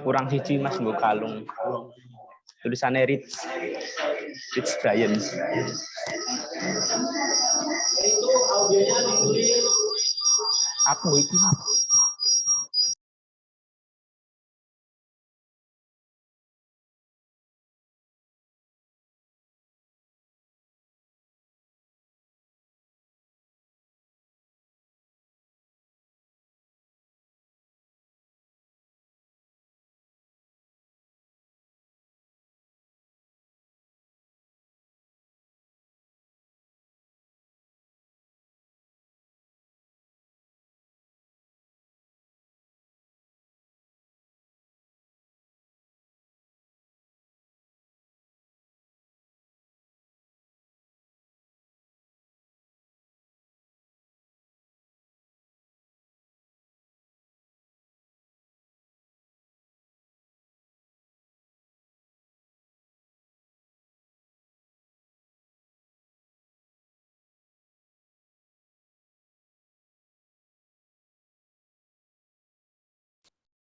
Kurang siji Mas nggo kalung. Tulisannya Rich Brian. Itu audionya ditulis. Aku iki.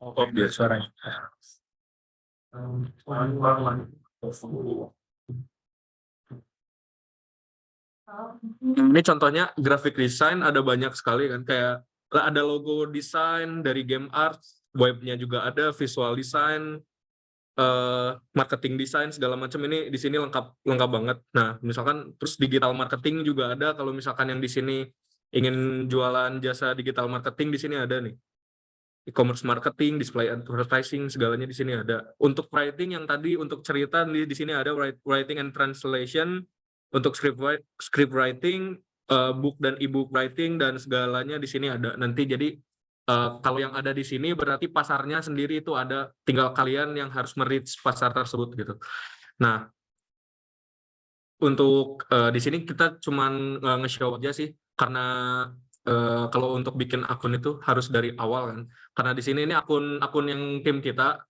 Oh, biar suaranya. Ini contohnya graphic design ada banyak sekali kan, kayak ada logo desain dari game art, webnya juga ada, visual design, marketing design segala macam, ini di sini lengkap banget. Nah, misalkan terus digital marketing juga ada, kalau misalkan yang di sini ingin jualan jasa digital marketing di sini ada nih. E-commerce marketing, display advertising, segalanya di sini ada. Untuk writing yang tadi, untuk cerita di sini ada writing and translation, untuk script writing, book dan ebook writing dan segalanya di sini ada. Nanti jadi kalau yang ada di sini berarti pasarnya sendiri itu ada, tinggal kalian yang harus merich pasar tersebut gitu. Nah, untuk di sini kita cuman nge-show aja sih, karena kalau untuk bikin akun itu harus dari awal kan. Karena di sini ini akun yang tim kita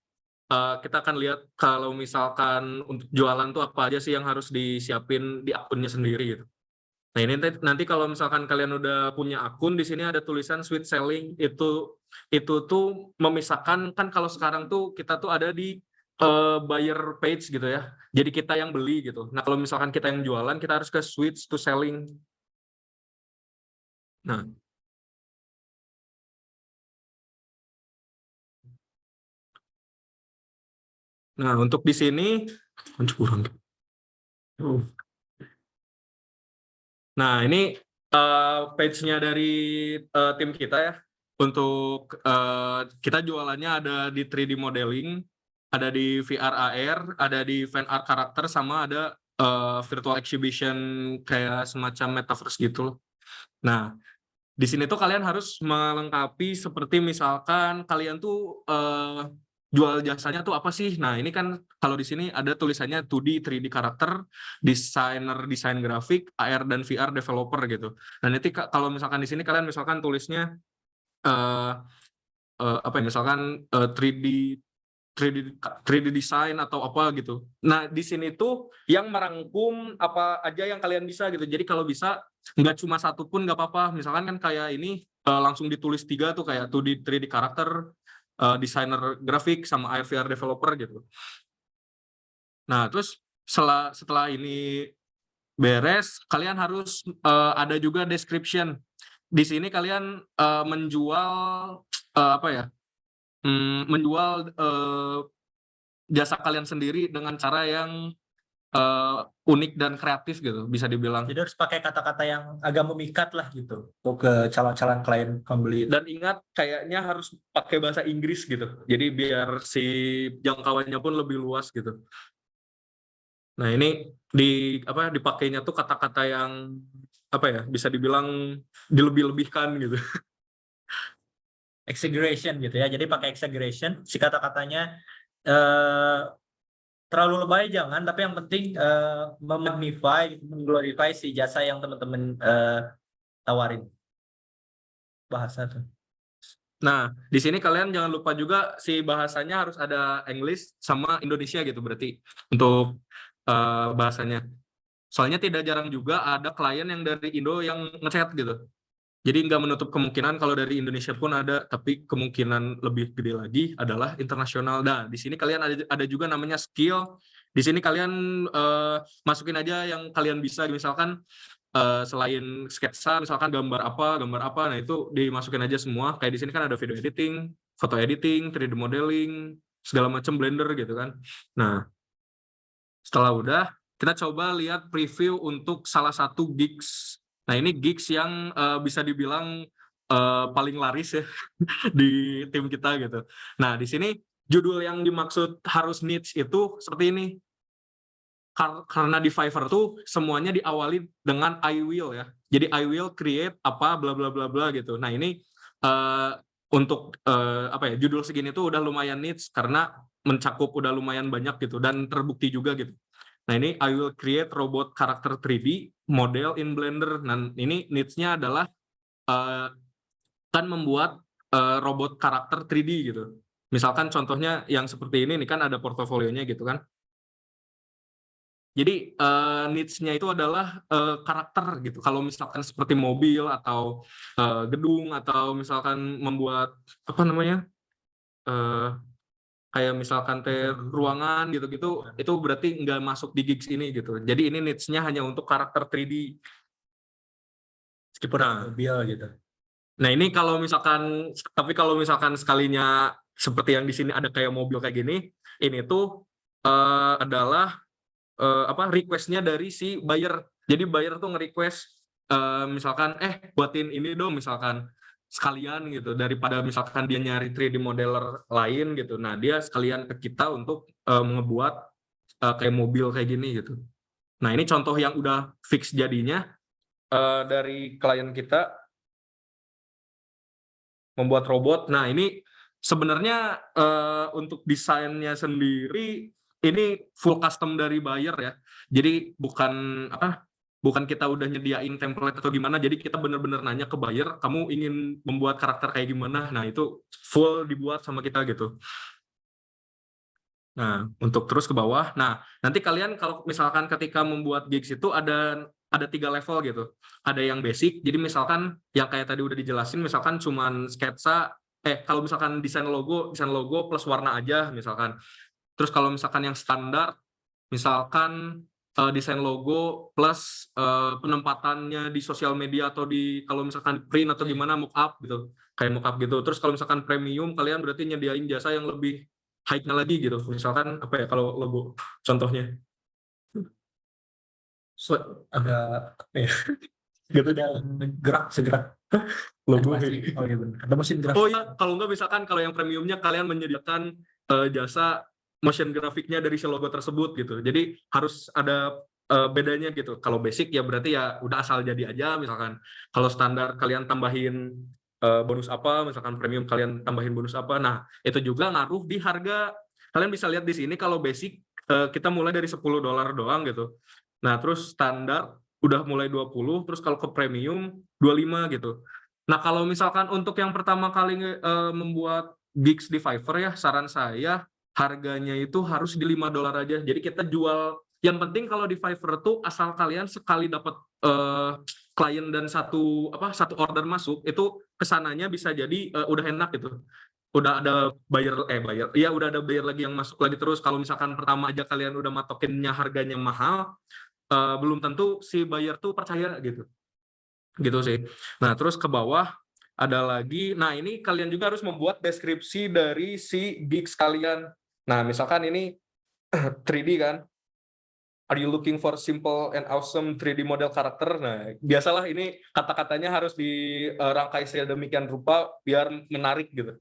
akan lihat kalau misalkan untuk jualan tuh apa aja sih yang harus disiapin di akunnya sendiri gitu. Nah, ini nanti kalau misalkan kalian udah punya akun, di sini ada tulisan sweet selling, itu tuh memisahkan kan, kalau sekarang tuh kita tuh ada di buyer page gitu ya. Jadi kita yang beli gitu. Nah, kalau misalkan kita yang jualan, kita harus ke switch to selling. Nah, untuk di sini kurang. Nah, ini page-nya dari tim kita ya. Untuk kita jualannya ada di 3D modeling, ada di VR AR, ada di fan art karakter, sama ada virtual exhibition kayak semacam metaverse gitu. Nah, di sini tuh kalian harus melengkapi seperti misalkan kalian tuh jual jasanya tuh apa sih? Nah, ini kan kalau di sini ada tulisannya 2D, 3D karakter, desainer, desain grafik, AR dan VR developer gitu. Nah, nanti kalau misalkan di sini kalian misalkan tulisnya apa ya, misalkan 3D design atau apa gitu. Nah, di sini tuh yang merangkum apa aja yang kalian bisa gitu. Jadi kalau bisa nggak cuma satu pun nggak apa-apa. Misalkan kan kayak ini langsung ditulis 3 tuh, kayak 2D 3D karakter, desainer grafik, sama AR VR developer gitu. Nah, terus setelah ini beres, kalian harus ada juga description. Di sini kalian menjual apa ya? Menjual jasa kalian sendiri dengan cara yang unik dan kreatif gitu, bisa dibilang. Jadi harus pakai kata-kata yang agak memikat lah gitu untuk ke calon-calon klien pembeli. Dan ingat, kayaknya harus pakai bahasa Inggris gitu. Jadi biar si jangkauannya pun lebih luas gitu. Nah, ini dipakainya tuh kata-kata yang apa ya, bisa dibilang dilebih-lebihkan gitu. Exaggeration gitu ya. Jadi pakai exaggeration, si kata-katanya terlalu lebay jangan, tapi yang penting memagnify, mengglorify si jasa yang teman-teman tawarin. Bahasa tuh. Nah, di sini kalian jangan lupa juga si bahasanya harus ada English sama Indonesia gitu berarti untuk bahasanya. Soalnya tidak jarang juga ada klien yang dari Indo yang ngechat gitu. Jadi nggak menutup kemungkinan kalau dari Indonesia pun ada, tapi kemungkinan lebih gede lagi adalah internasional. Nah, di sini kalian ada juga namanya skill. Di sini kalian masukin aja yang kalian bisa, misalkan selain sketsa, misalkan gambar apa, nah itu dimasukin aja semua. Kayak di sini kan ada video editing, foto editing, 3D modeling, segala macam Blender gitu kan. Nah, setelah udah, kita coba lihat preview untuk salah satu gigs. Nah, ini gigs yang bisa dibilang paling laris ya di tim kita gitu. Nah, di sini judul yang dimaksud harus niche itu seperti ini. Karena di Fiverr tuh semuanya diawali dengan I will ya. Jadi I will create apa bla bla bla bla gitu. Nah, ini untuk apa ya, judul segini tuh udah lumayan niche karena mencakup udah lumayan banyak gitu dan terbukti juga gitu. Nah, ini I will create robot karakter 3D model in Blender. Nah, ini niche-nya adalah kan membuat robot karakter 3D gitu. Misalkan contohnya yang seperti ini kan ada portofolionya gitu kan. Jadi niche-nya itu adalah karakter gitu. Kalau misalkan seperti mobil atau gedung atau misalkan membuat apa namanya kayak misalkan ruangan gitu-gitu, itu berarti nggak masuk di gigs ini gitu. Jadi ini niche-nya hanya untuk karakter 3D. Meskipun mobil gitu. Nah, ini kalau misalkan, tapi kalau misalkan sekalinya seperti yang di sini ada kayak mobil kayak gini, ini tuh adalah request-nya dari si buyer. Jadi buyer tuh nge-request misalkan buatin ini dong misalkan sekalian gitu, daripada misalkan dia nyari 3D modeler lain gitu. Nah, dia sekalian ke kita untuk ngebuat kayak mobil kayak gini gitu. Nah, ini contoh yang udah fix jadinya dari klien kita membuat robot. Nah, ini sebenarnya untuk desainnya sendiri ini full custom dari buyer ya. Jadi bukan kita udah nyediain template atau gimana. Jadi kita benar-benar nanya ke buyer, kamu ingin membuat karakter kayak gimana? Nah, itu full dibuat sama kita gitu. Nah, untuk terus ke bawah. Nah, nanti kalian kalau misalkan ketika membuat gigs itu ada 3 level gitu. Ada yang basic, jadi misalkan yang kayak tadi udah dijelasin, misalkan cuman sketsa, kalau misalkan desain logo plus warna aja misalkan. Terus kalau misalkan yang standar, misalkan desain logo plus penempatannya di sosial media atau di kalau misalkan print atau gimana mockup gitu, kayak mockup gitu. Terus kalau misalkan premium, kalian berarti nyediain jasa yang lebih high-nya lagi gitu. Misalkan apa ya kalau logo contohnya? Agak apa ya? Gitu dan gerak segera. Logo. Oh iya benar. Ada mesin gerak. Oh ya, kalau nggak misalkan kalau yang premiumnya kalian menyediakan jasa motion grafiknya dari si logo tersebut gitu. Jadi harus ada bedanya gitu. Kalau basic ya berarti ya udah asal jadi aja misalkan. Kalau standar kalian tambahin bonus apa, misalkan premium kalian tambahin bonus apa. Nah, itu juga ngaruh di harga. Kalian bisa lihat di sini kalau basic kita mulai dari $10 doang gitu. Nah, terus standar udah mulai 20, terus kalau ke premium 25 gitu. Nah, kalau misalkan untuk yang pertama kali membuat gigs di Fiverr ya, saran saya harganya itu harus di $5 aja. Jadi kita jual, yang penting kalau di Fiverr tuh asal kalian sekali dapat klien dan satu order masuk, itu kesananya bisa jadi udah enak gitu. Udah ada udah ada buyer lagi yang masuk lagi terus. Kalau misalkan pertama aja kalian udah matokinnya harganya mahal, belum tentu si buyer tuh percaya gitu sih. Nah, terus ke bawah ada lagi, nah ini kalian juga harus membuat deskripsi dari si gigs kalian. Nah, misalkan ini 3D kan, are you looking for simple and awesome 3D model karakter? Nah, biasalah ini kata-katanya harus dirangkai sedemikian rupa biar menarik gitu.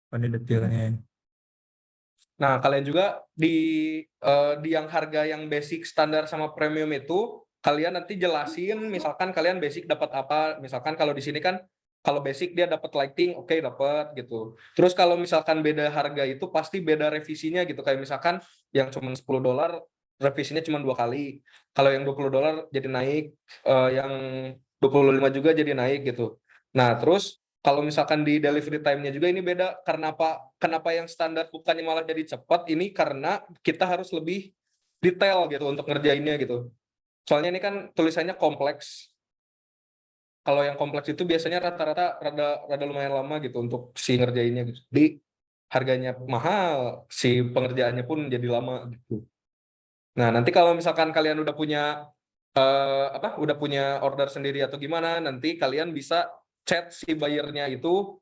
Pada detailnya. Nah, kalian juga di yang harga yang basic, standar sama premium itu kalian nanti jelasin, misalkan kalian basic dapat apa, misalkan kalau di sini kan Kalau basic dia dapat lighting, oke dapat gitu. Terus kalau misalkan beda harga itu pasti beda revisinya gitu. Kayak misalkan yang cuma $10 revisinya cuma 2 kali. Kalau yang $20 jadi naik, yang 25 juga jadi naik gitu. Nah, terus kalau misalkan di delivery time-nya juga ini beda. Karena apa? Kenapa yang standar bukannya malah jadi cepat? Ini karena kita harus lebih detail gitu untuk ngerjainnya gitu. Soalnya ini kan tulisannya kompleks. Kalau yang kompleks itu biasanya rata-rata rada lumayan lama gitu untuk si ngerjainnya gitu. Jadi harganya mahal, si pengerjaannya pun jadi lama gitu. Nah, nanti kalau misalkan kalian udah punya udah punya order sendiri atau gimana, nanti kalian bisa chat si buyer-nya itu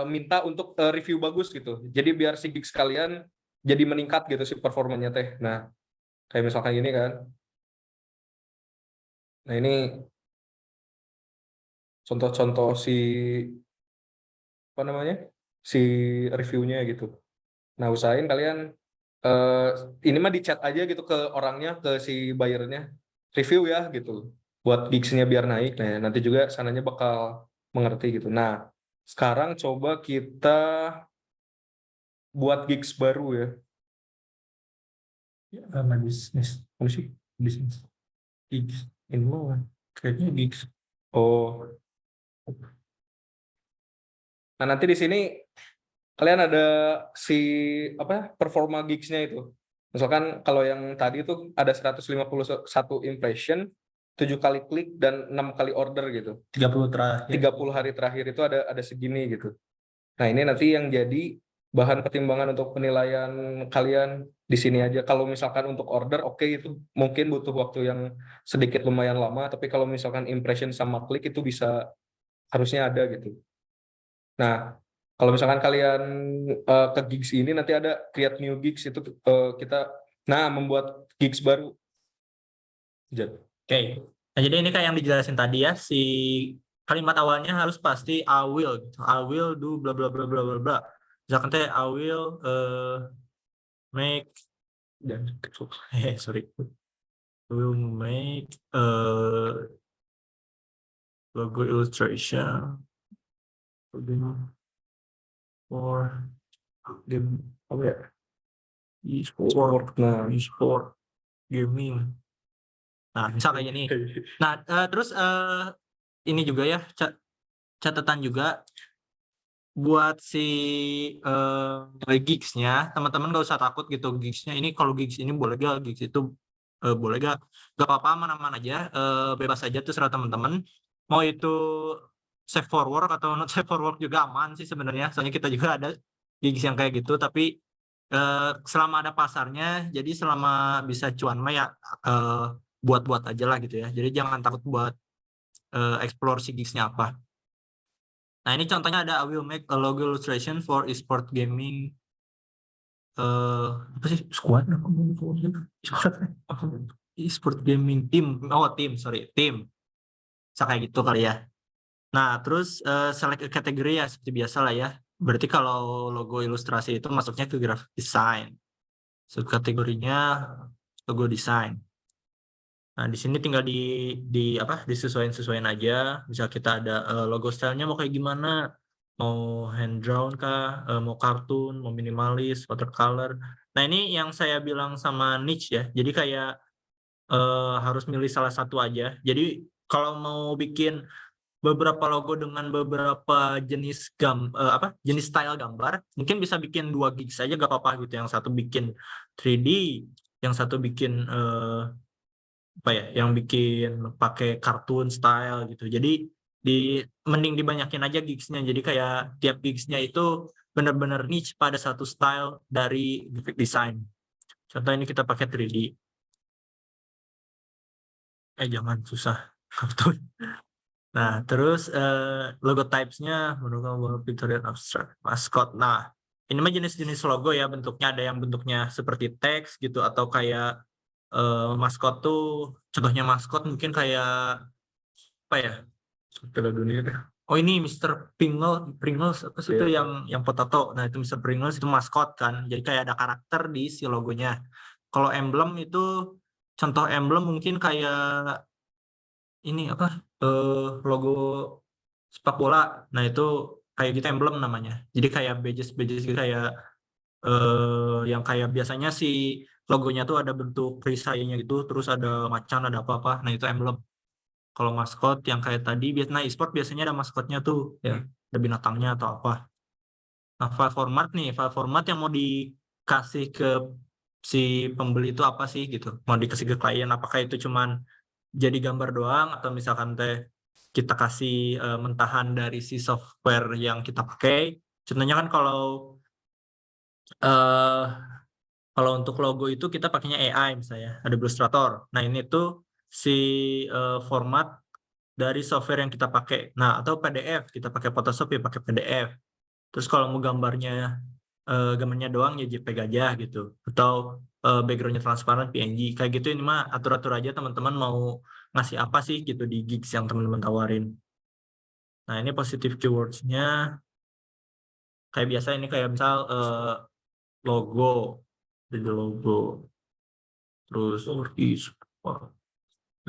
minta untuk review bagus gitu. Jadi biar si gigs kalian jadi meningkat gitu si performanya teh. Nah, kayak misalkan gini kan. Nah, ini contoh-contoh si apa namanya? Si reviewnya gitu. Nah, usahain kalian ini mah di chat aja gitu ke orangnya, ke si buyernya, review ya gitu, buat gigsnya biar naik. Nah, nanti juga sananya bakal mengerti gitu. Nah, sekarang coba kita buat gigs baru ya. Sama bisnis. Apa sih? Bisnis. Gigs. Ini mah kayaknya gigs. Oh. Nah, nanti di sini kalian ada si performa gigsnya itu. Misalkan kalau yang tadi itu ada 151 impression, 7 kali klik dan 6 kali order gitu. 30 terakhir. 30 hari terakhir itu ada segini gitu. Nah, ini nanti yang jadi bahan pertimbangan untuk penilaian kalian di sini aja. Kalau misalkan untuk order, oke, itu mungkin butuh waktu yang sedikit lumayan lama, tapi kalau misalkan impression sama klik itu bisa harusnya ada gitu. Nah, kalau misalkan kalian ke gigs ini nanti ada create new gigs itu kita membuat gigs baru. Oke. Nah, jadi ini kayak yang dijelasin tadi ya, si kalimat awalnya harus pasti I will gitu. I will do bla bla bla bla bla bla. Misalkan teh I will make dan sorry. I will make logo illustration for game apa ya? E-sport, e-sport gaming. Nah, misal kayak gini. Nah, terus ini juga ya catatan juga buat si gigs-nya, teman-teman gak usah takut gitu gigs-nya. Ini kalau gigs ini boleh gak, gigs itu boleh gak apa-apa, aman-aman aja, bebas aja tuh serah teman-teman. Mau itu safe for work atau not safe for work juga aman sih sebenarnya. Soalnya kita juga ada gigs yang kayak gitu, tapi selama ada pasarnya, jadi selama bisa cuan mah ya buat-buat aja lah gitu ya. Jadi jangan takut buat explore si gigs-nya apa. Nah, ini contohnya ada I will make a logo illustration for e-sport gaming. Apa sih? Squad? E-sport gaming team. Oh, team, sorry. Team. Bisa kayak gitu kali ya. Nah, terus select a kategori ya seperti biasa lah ya. Berarti kalau logo ilustrasi itu masuknya ke graphic design. Subkategorinya logo design. Nah, di sini tinggal disesuaiin aja. Misal kita ada logo stylenya mau kayak gimana? Mau hand drawn kah? Mau kartun, mau minimalis, watercolor. Nah, ini yang saya bilang sama niche ya. Jadi kayak harus milih salah satu aja. Jadi kalau mau bikin beberapa logo dengan beberapa jenis jenis style gambar, mungkin bisa bikin 2 gigs aja gak apa-apa gitu. Yang satu bikin 3D, yang satu bikin yang bikin pakai kartun style gitu. Jadi mending dibanyakin aja gigsnya. Jadi kayak tiap gigsnya itu benar-benar niche pada satu style dari graphic design. Contoh ini kita pakai 3D. Jangan susah. Nah, terus logo types-nya mendukung pictorial abstract, mascot. Nah, ini mah jenis-jenis logo ya, bentuknya ada yang bentuknya seperti teks gitu atau kayak maskot tuh, contohnya maskot mungkin kayak apa ya? Piala Dunia deh. Oh, ini Mr. Pringles apa sih itu yang potato. Nah, itu Mr. Pringles itu maskot kan. Jadi kayak ada karakter di si logonya. Kalau emblem itu contoh emblem mungkin kayak ini logo sepak bola. Nah itu kayak gitu emblem namanya. Jadi kayak badges gitu kayak yang kayak biasanya si logonya tuh ada bentuk perisainya gitu, terus ada macan, ada apa-apa. Nah itu emblem. Kalau maskot yang kayak tadi, nah e-sport biasanya ada maskotnya tuh, ya, ada binatangnya atau apa. Nah file format yang mau dikasih ke si pembeli itu apa sih gitu? Mau dikasih ke klien, apakah itu cuman jadi gambar doang atau misalkan kita kasih mentahan dari si software yang kita pakai. Contohnya kan eh, kalau untuk logo itu kita pakainya AI misalnya, ada Illustrator. Nah ini tuh si format dari software yang kita pakai. Nah atau PDF, kita pakai Photoshop ya pakai PDF. Terus kalau mau gambarnya doang ya JPEG aja gitu. Atau backgroundnya transparan PNG. Kayak gitu ini mah atur-atur aja teman-teman mau ngasih apa sih gitu di gigs yang teman-teman tawarin. Nah ini positive keywords-nya kayak biasa ini kayak misal logo, jadi logo. Terus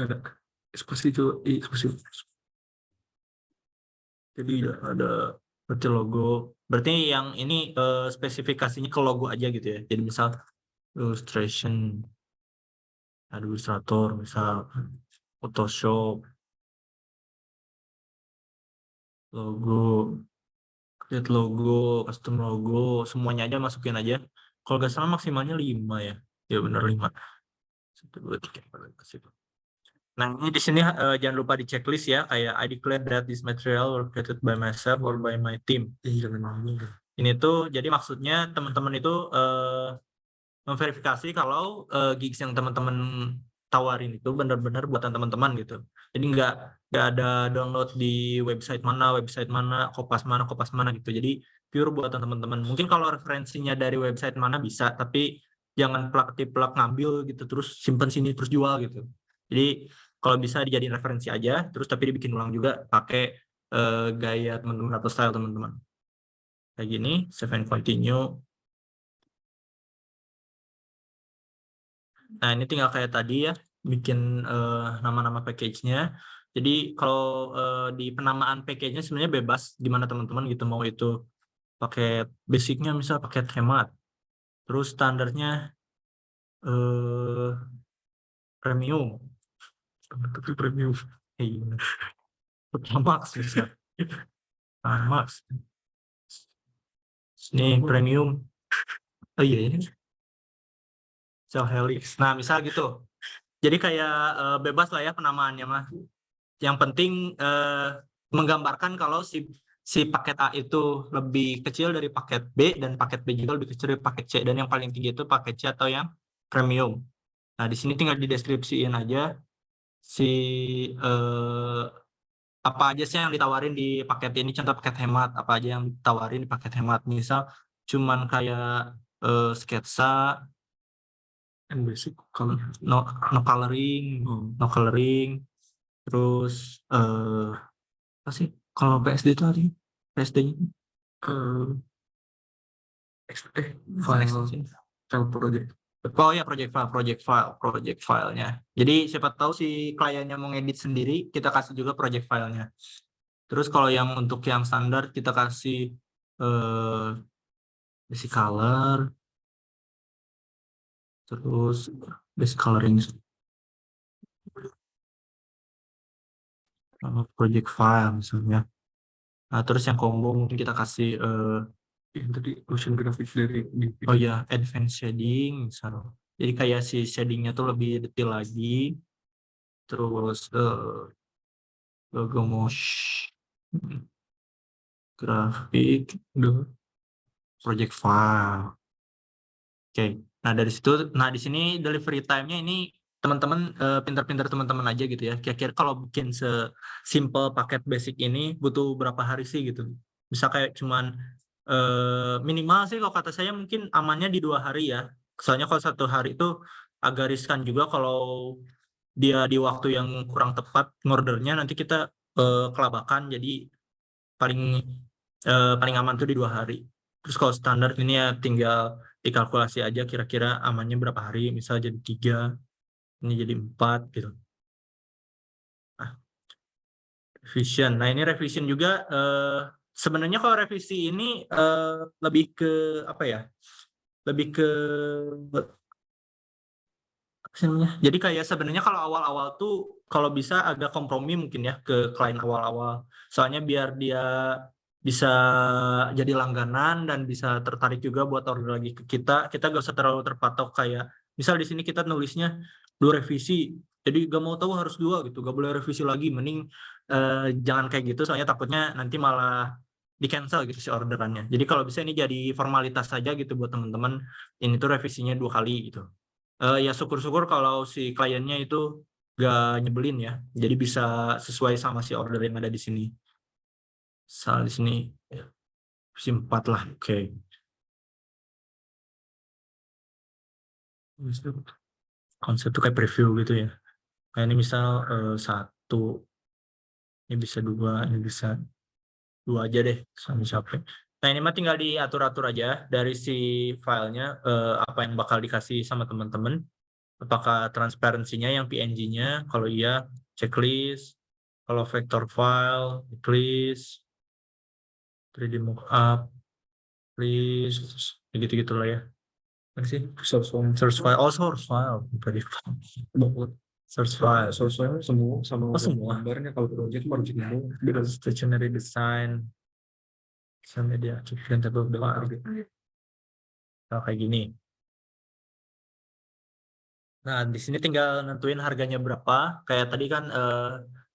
ada spasi itu spasi. Jadi ada berarti logo. Berarti yang ini spesifikasinya ke logo aja gitu ya. Jadi misal illustration, ada Illustrator, misal Photoshop, logo, create logo, custom logo, semuanya aja masukin aja. Kalau nggak salah maksimalnya 5 ya. Ya benar 5. 1, 2, 3, 4, 5. Nah, ini di sini jangan lupa di checklist ya, kayak I declare that this material were created by myself or by my team. Ini tuh, jadi maksudnya teman-teman itu memverifikasi kalau gigs yang teman-teman tawarin itu benar-benar buatan teman-teman gitu. Jadi nggak ada download di website mana, kopas mana gitu. Jadi pure buatan teman-teman. Mungkin kalau referensinya dari website mana bisa, tapi jangan plak ngambil gitu terus simpan sini terus jual gitu. Jadi kalau bisa dijadiin referensi aja, terus tapi dibikin ulang juga pakai gaya teman-teman atau style teman-teman. Kayak gini, save and continue. Nah, ini tinggal kayak tadi ya, bikin nama-nama package-nya. Jadi kalau di penamaan package-nya sebenarnya bebas gimana teman-teman gitu, mau itu paket basic-nya misal paket hemat. Terus standarnya premium. Tapi premium. Iya. Max bisa. Max. Ini premium. Oh iya ini. Cell Helix. Nah, misal gitu. Jadi kayak bebas lah ya penamaannya mah. Yang penting menggambarkan kalau si paket A itu lebih kecil dari paket B dan paket B juga lebih kecil dari paket C dan yang paling tinggi itu paket C atau yang premium. Nah, di sini tinggal dideskripsiin aja si apa aja sih yang ditawarin di paket ini, contoh paket hemat, apa aja yang ditawarin di paket hemat. Misal cuman kayak sketsa and basic color, no coloring. Terus apa sih kalau PSD itu tadi PSD-nya file project. Oh ya project filenya. Jadi siapa tahu si kliennya mau ngedit sendiri, kita kasih juga project filenya. Terus kalau yang untuk yang standar kita kasih basic color, terus basic coloring, project file misalnya. Nah, terus yang combo mungkin kita kasih yang tadi motion graphics dari oh ya advanced shading misal. Jadi kayak si shadingnya tuh lebih detail lagi. Terus logo motion grafik project file. Oke. Nah, dari situ di sini delivery time-nya ini teman-teman pintar-pintar teman-teman aja gitu ya. Kira-kira kalau bikin simple paket basic ini butuh berapa hari sih gitu. Bisa kayak cuman minimal sih kalau kata saya mungkin amannya di 2 hari ya. Soalnya kalau 1 hari itu agak riskan juga kalau dia di waktu yang kurang tepat ngordernya nanti kita kelabakan. Jadi paling aman tuh di 2 hari. Terus kalau standar ini ya tinggal dikalkulasi aja kira-kira amannya berapa hari. Misal jadi 3, ini jadi 4 gitu. Nah, Revision. Nah, ini revision juga sebenarnya kalau revisi ini lebih ke apa ya? Lebih ke apa sih namanya? Jadi kayak sebenarnya kalau awal-awal tuh kalau bisa agak kompromi mungkin ya ke klien awal-awal. Soalnya biar dia bisa jadi langganan dan bisa tertarik juga buat order lagi ke kita. Kita gak usah terlalu terpatok kayak misal di sini kita nulisnya 2 revisi. Jadi gak mau tahu harus 2 gitu. Gak boleh revisi lagi. Mending jangan kayak gitu soalnya takutnya nanti malah di cancel gitu si orderannya. Jadi kalau bisa ini jadi formalitas saja gitu buat teman-teman. Ini tuh revisinya 2 kali gitu. Ya syukur-syukur kalau si kliennya itu gak nyebelin ya. Jadi bisa sesuai sama si order yang ada di sini. Misal di sini versi 4 lah. Oke. Konsep tuh kayak preview gitu ya. Kayak ini misal 1, ini bisa 2, ini bisa 2 aja deh sampai capek. Nah, ini mah tinggal diatur-atur aja dari si filenya apa yang bakal dikasih sama teman-teman. Apakah transparansinya yang PNG-nya, kalau iya checklist, kalau vector file, checklist, 3D mockup, list, gitu-gitu lah ya. Apa sih? Source file, source file. Source file. Source file semua sama semua. gambarnya kalau project itu Because stationary design, some media, printable file. Nah, kayak gini. Nah, di sini tinggal nentuin harganya berapa. Kayak tadi kan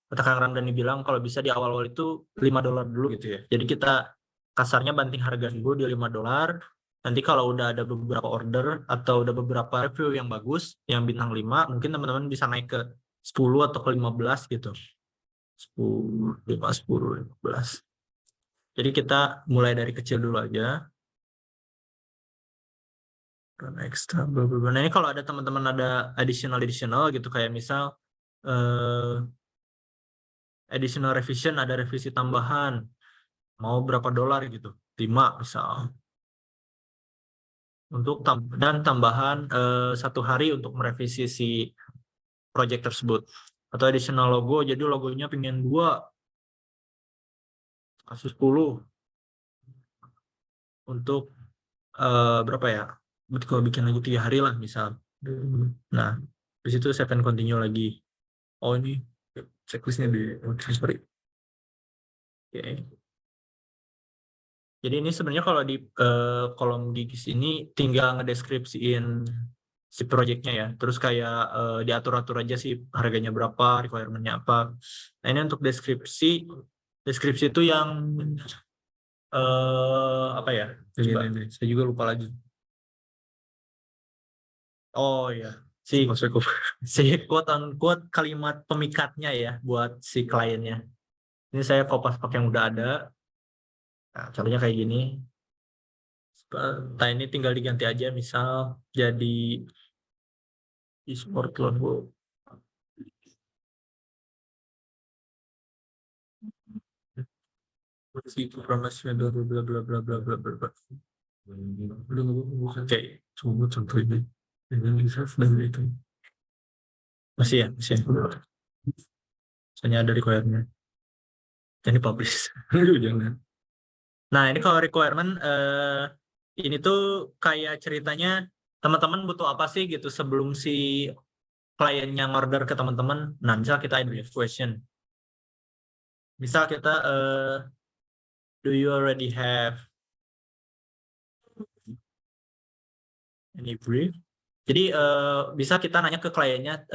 kata Kang Ramdhani bilang kalau bisa di awal-awal itu $5 dulu gitu ya. Jadi kita kasarnya banting harga dulu di $5. Nanti kalau udah ada beberapa order atau udah beberapa review yang bagus, yang bintang 5, mungkin teman-teman bisa naik ke 10 atau ke 15 gitu. 10, 5, 10, 15. Jadi kita mulai dari kecil dulu aja. Extra bla bla bla. Nah, ini kalau ada teman-teman ada additional gitu kayak misal additional revision, ada revisi tambahan mau berapa dolar gitu, 5 misal, untuk dan tambahan 1 hari untuk merevisi si project tersebut, atau additional logo, jadi logonya pengen 2 kasih 10 untuk berapa ya, kalau bikin lagi 3 hari lah misal. Nah, di situ saya akan continue lagi. Oh, ini checklistnya di sorry. Oke. Jadi ini sebenarnya kalau di kolom di sini tinggal ngedeskripsiin si projectnya ya. Terus kayak diatur-atur aja sih harganya berapa, requirement-nya apa. Nah, ini untuk deskripsi. Deskripsi itu yang apa ya? Coba, saya juga lupa lagi. Oh ya, si quote unquote kalimat pemikatnya ya buat si kliennya. Ini saya kopas pakai yang udah ada. Nah, contohnya kayak gini. Nah, ini tinggal diganti aja misal jadi e-sport logo. Itu promosi bla bla bla bla bla bla bla bla. Oke, coba contoh ini. Ini bisa dari itu. Masih ya, masih. Misalnya ada requirement. Jadi publish. Jangan. Nah, ini kalau requirement ini tuh kayak ceritanya teman-teman butuh apa sih gitu sebelum si kliennya order ke teman-teman. Nah, misal kita ada question. Misal kita do you already have any brief? Jadi bisa kita nanya ke kliennya,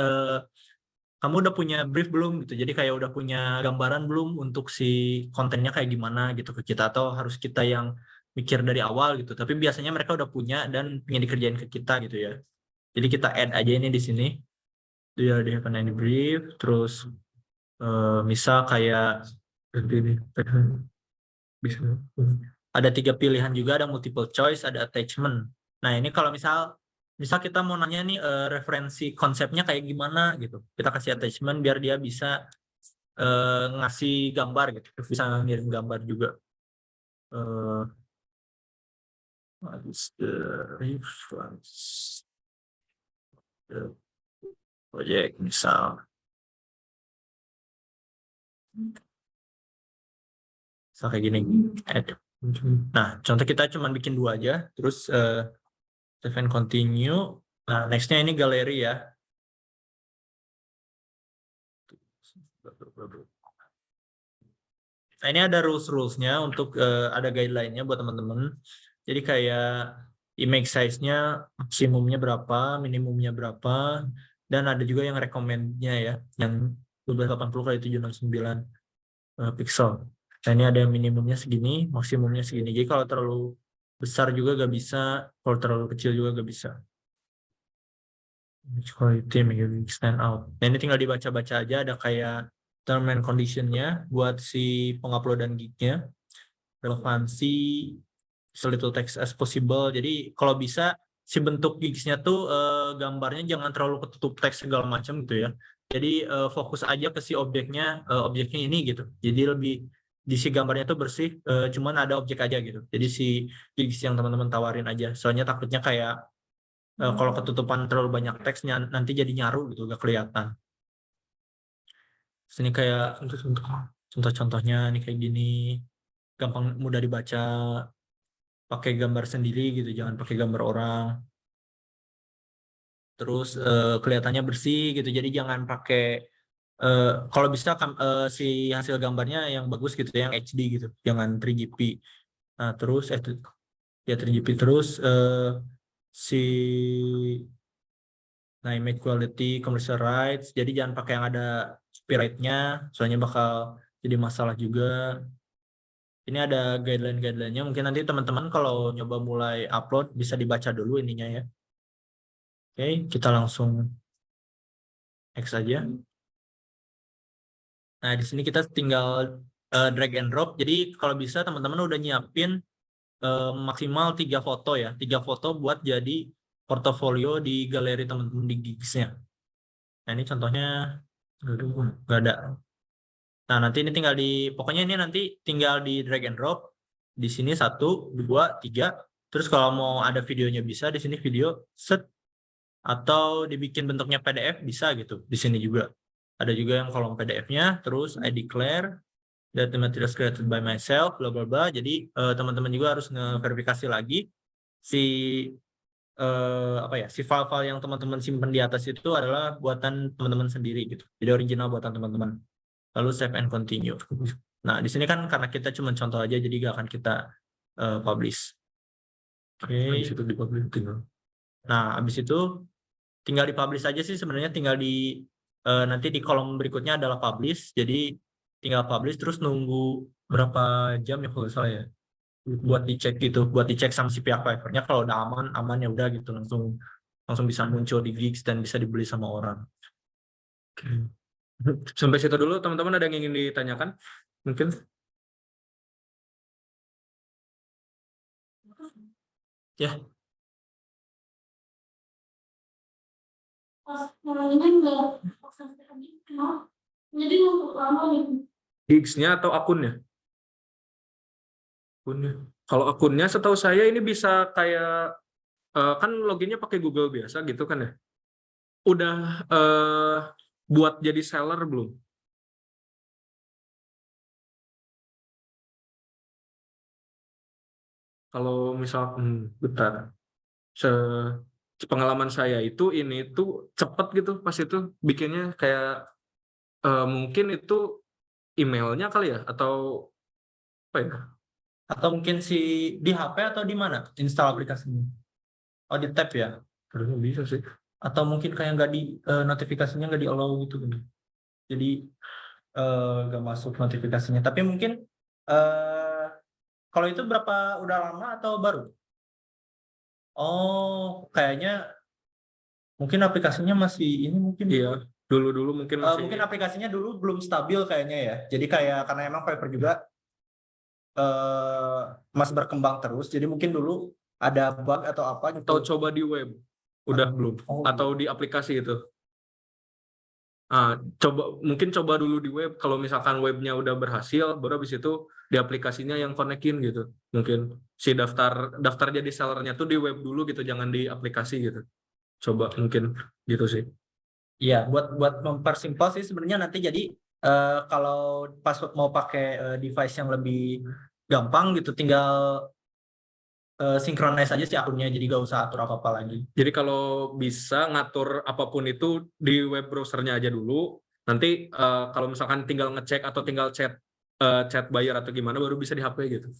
kamu udah punya brief belum gitu. Jadi kayak udah punya gambaran belum untuk si kontennya kayak gimana gitu ke kita, atau harus kita yang mikir dari awal gitu. Tapi biasanya mereka udah punya dan pengen dikerjain ke kita gitu ya. Jadi kita add aja ini di sini. Do you already have any brief? Terus misal kayak bisa ada 3 pilihan juga, ada multiple choice, ada attachment. Nah, ini kalau misal kita mau nanya nih referensi konsepnya kayak gimana gitu, kita kasih attachment biar dia bisa ngasih gambar gitu, bisa ngirim gambar juga. What is the reference the project misal. So kayak gini. Add. Nah, contoh kita cuma bikin 2 aja, terus save and continue. Nah, nextnya ini galeri ya. Nah, ini ada rules-rulesnya untuk ada guideline-nya buat teman-teman. Jadi kayak image size-nya maksimumnya berapa, minimumnya berapa, dan ada juga yang recommend-nya ya, yang 1280x769 pixel. Nah, ini ada minimumnya segini, maksimumnya segini. Jadi kalau terlalu besar juga gak bisa, kalau terlalu kecil juga gak bisa. Image quality make it stand out. Nah, ini tinggal dibaca-baca aja, ada kayak term and condition-nya buat si penguploadan gig-nya, relevansi, so little text as possible. Jadi kalau bisa si bentuk gigs-nya tuh gambarnya jangan terlalu ketutup teks segala macam gitu ya. Jadi fokus aja ke si objeknya ini gitu. Jadi lebih di si gambarnya tuh bersih, cuman ada objek aja gitu. Jadi si gigs yang teman-teman tawarin aja. Soalnya takutnya kayak kalau ketutupan terlalu banyak teksnya nanti jadi nyaru gitu, gak kelihatan. Sini kayak contoh-contohnya nih kayak gini, gampang mudah dibaca, pakai gambar sendiri gitu, jangan pakai gambar orang. Terus kelihatannya bersih gitu, jadi jangan pakai kalau bisa si hasil gambarnya yang bagus gitu, yang HD gitu, jangan 3GP. Nah terus ya 3GP terus si image quality, commercial rights, jadi jangan pakai yang ada copyright-nya, soalnya bakal jadi masalah juga. Ini ada guideline-guideline-nya, mungkin nanti teman-teman kalau nyoba mulai upload bisa dibaca dulu ininya ya. Oke, kita langsung next aja. Nah, di sini kita tinggal drag and drop. Jadi kalau bisa teman-teman udah nyiapin maksimal 3 foto ya. 3 foto buat jadi portofolio di galeri teman-teman di Gigs-nya. Nah, ini contohnya nggak ada. Nah, nanti ini pokoknya ini nanti tinggal di drag and drop. Di sini 1, 2, 3. Terus kalau mau ada videonya bisa, di sini video set. Atau dibikin bentuknya PDF bisa gitu. Di sini juga. Ada juga yang kolom PDF-nya, terus I declare that the materials created by myself, bla bla bla. Jadi teman-teman juga harus nge-verifikasi lagi si si file-file yang teman-teman simpan di atas itu adalah buatan teman-teman sendiri gitu. Jadi original buatan teman-teman. Lalu save and continue. Nah, di sini kan karena kita cuma contoh aja, jadi gak akan kita publish. Oke. Nah, habis itu tinggal di-publish aja sih sebenarnya, tinggal nanti di kolom berikutnya adalah publish. Jadi tinggal publish terus nunggu berapa jam ya kalau nggak salah ya. Buat dicek gitu, buat dicek sama si pihak Fiverr-nya kalau udah aman ya udah gitu, langsung bisa muncul di Gigs dan bisa dibeli sama orang. Oke. Sampai situ dulu teman-teman, ada yang ingin ditanyakan? Mungkin? Ya. Jadi untuk lama nih. Gigs-nya atau akunnya? Akunnya. Kalau akunnya setahu saya ini bisa kayak kan loginnya pakai Google biasa gitu kan ya. Udah buat jadi seller belum? Kalau misal bentar. Pengalaman saya itu ini tuh cepet gitu pas itu bikinnya, kayak mungkin itu emailnya kali ya, atau apa ya? Atau mungkin di HP atau di mana install aplikasinya? Oh, di tab ya? Harusnya bisa sih. Atau mungkin kayak nggak notifikasinya nggak di allow gitu. Jadi nggak masuk notifikasinya. Tapi mungkin kalau itu udah lama atau baru? Oh, kayaknya mungkin aplikasinya masih ini mungkin. Iya, dulu mungkin masih. Mungkin aplikasinya dulu belum stabil kayaknya ya. Jadi kayak karena emang Fiverr juga masih berkembang terus. Jadi mungkin dulu ada bug atau apa gitu. Atau coba di web, udah belum? Atau di aplikasi itu? Mungkin coba dulu di web. Kalau misalkan webnya udah berhasil, baru habis itu di aplikasinya yang konekin gitu. Mungkin si daftar jadi sellernya tuh di web dulu gitu, jangan di aplikasi gitu. Coba mungkin gitu sih. Iya, buat mempersimpel sih sebenarnya nanti jadi kalau pas mau pakai device yang lebih gampang gitu, tinggal synchronize aja sih akunnya, jadi gak usah atur apa-apa lagi. Jadi kalau bisa ngatur apapun itu di web browsernya aja dulu. Nanti kalau misalkan tinggal ngecek atau tinggal chat buyer atau gimana baru bisa di HP gitu.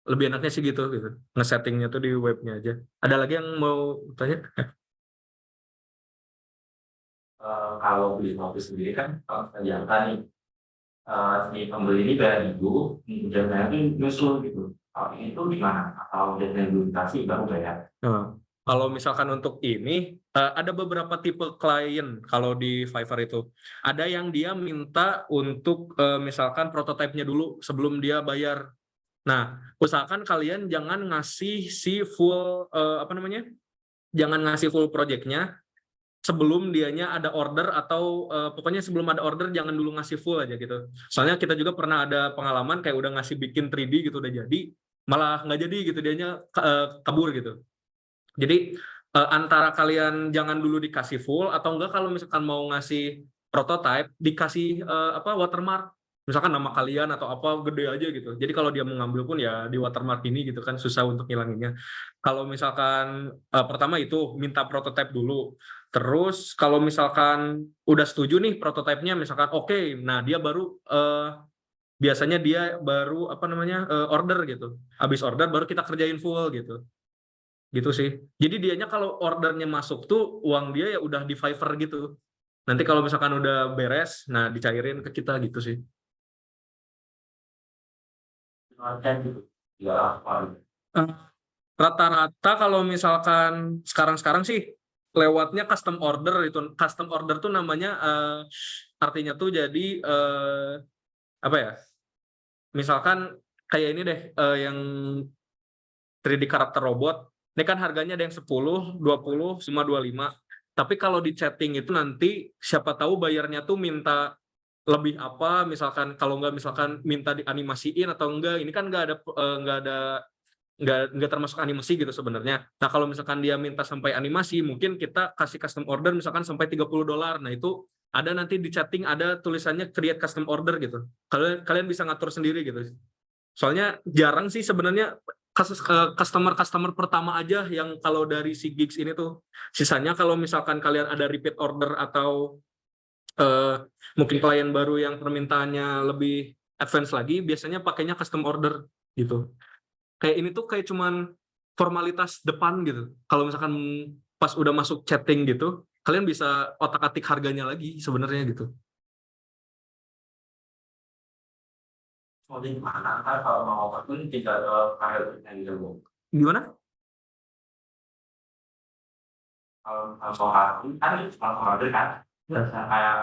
Lebih enaknya sih gitu. Ngesettingnya tuh di webnya aja. Ada lagi yang mau tanya? Kalau beli mobil sendiri kan kalau ternyata nih si pembeli ini bayar dulu, kemudian nanti nyusul gitu. Kalau ini tuh gimana? Atau udah dulu dikasih baru bayar? Nah, kalau misalkan untuk ini, ada beberapa tipe klien kalau di Fiverr itu. Ada yang dia minta untuk misalkan prototipenya dulu sebelum dia bayar. Nah, usahakan kalian jangan ngasih si full, jangan ngasih full project-nya sebelum dianya ada order atau pokoknya sebelum ada order jangan dulu ngasih full aja gitu. Soalnya kita juga pernah ada pengalaman kayak udah ngasih bikin 3D gitu udah jadi, malah nggak jadi gitu, dianya kabur gitu. Jadi antara kalian jangan dulu dikasih full atau enggak kalau misalkan mau ngasih prototype dikasih watermark. Misalkan nama kalian atau apa gede aja gitu. Jadi kalau dia mengambil pun ya di watermark ini gitu kan susah untuk ngilanginnya. Kalau misalkan pertama itu minta prototype dulu. Terus kalau misalkan udah setuju nih prototipenya misalkan oke, nah dia baru biasanya dia baru order gitu. Habis order baru kita kerjain full gitu. Gitu sih. Jadi dianya kalau ordernya masuk tuh uang dia ya udah di Fiverr gitu. Nanti kalau misalkan udah beres, nah dicairin ke kita gitu sih. Rata-rata kalau misalkan sekarang-sekarang sih lewatnya custom order itu. Custom order tuh namanya artinya tuh jadi misalkan kayak ini deh yang 3D karakter robot. Ini kan harganya ada yang 10, 20, cuma 25. Tapi kalau di chatting itu nanti siapa tahu bayarnya tuh minta lebih apa, misalkan kalau nggak misalkan minta dianimasiin atau enggak, ini kan nggak termasuk animasi gitu sebenarnya. Nah kalau misalkan dia minta sampai animasi, mungkin kita kasih custom order misalkan sampai $30. Nah itu ada nanti di chatting ada tulisannya create custom order gitu. Kalian bisa ngatur sendiri gitu. Soalnya jarang sih sebenarnya kasus customer pertama aja yang kalau dari si gigs ini tuh. Sisanya kalau misalkan kalian ada repeat order atau mungkin klien baru yang permintaannya lebih advance lagi, biasanya pakainya custom order gitu. Kayak ini tuh kayak cuman formalitas depan gitu. Kalau misalkan pas udah masuk chatting gitu, kalian bisa otak-atik harganya lagi sebenarnya gitu. Di mana kan kalau mau open tidak ada file yang gitu. Gimana? Kalau aku kan kalau order kan biasa kayak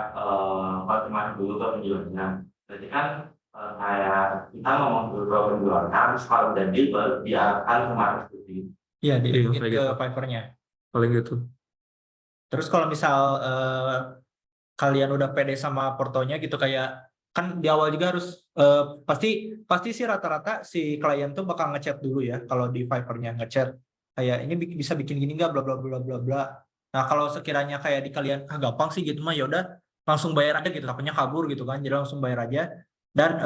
kemarin dulu tuh penjualnya. Jadi kan kayak kita ngomong dulu penjualnya, terus kalau udah deal baru dia akan kemarin seperti Iya, Iya, dimasukin kayak ke gitu. Fiverr-nya. Paling gitu. Terus kalau misal kalian udah pede sama portonya gitu, kayak kan di awal juga harus pasti sih rata-rata si klien tuh bakal ngechat dulu ya. Kalau di Fiverr-nya ngechat kayak ini bisa bikin gini nggak, bla bla bla bla bla. Nah kalau sekiranya kayak di kalian gampang sih gitu mah, yaudah langsung bayar aja gitu, takutnya kabur gitu kan, jadi langsung bayar aja. Dan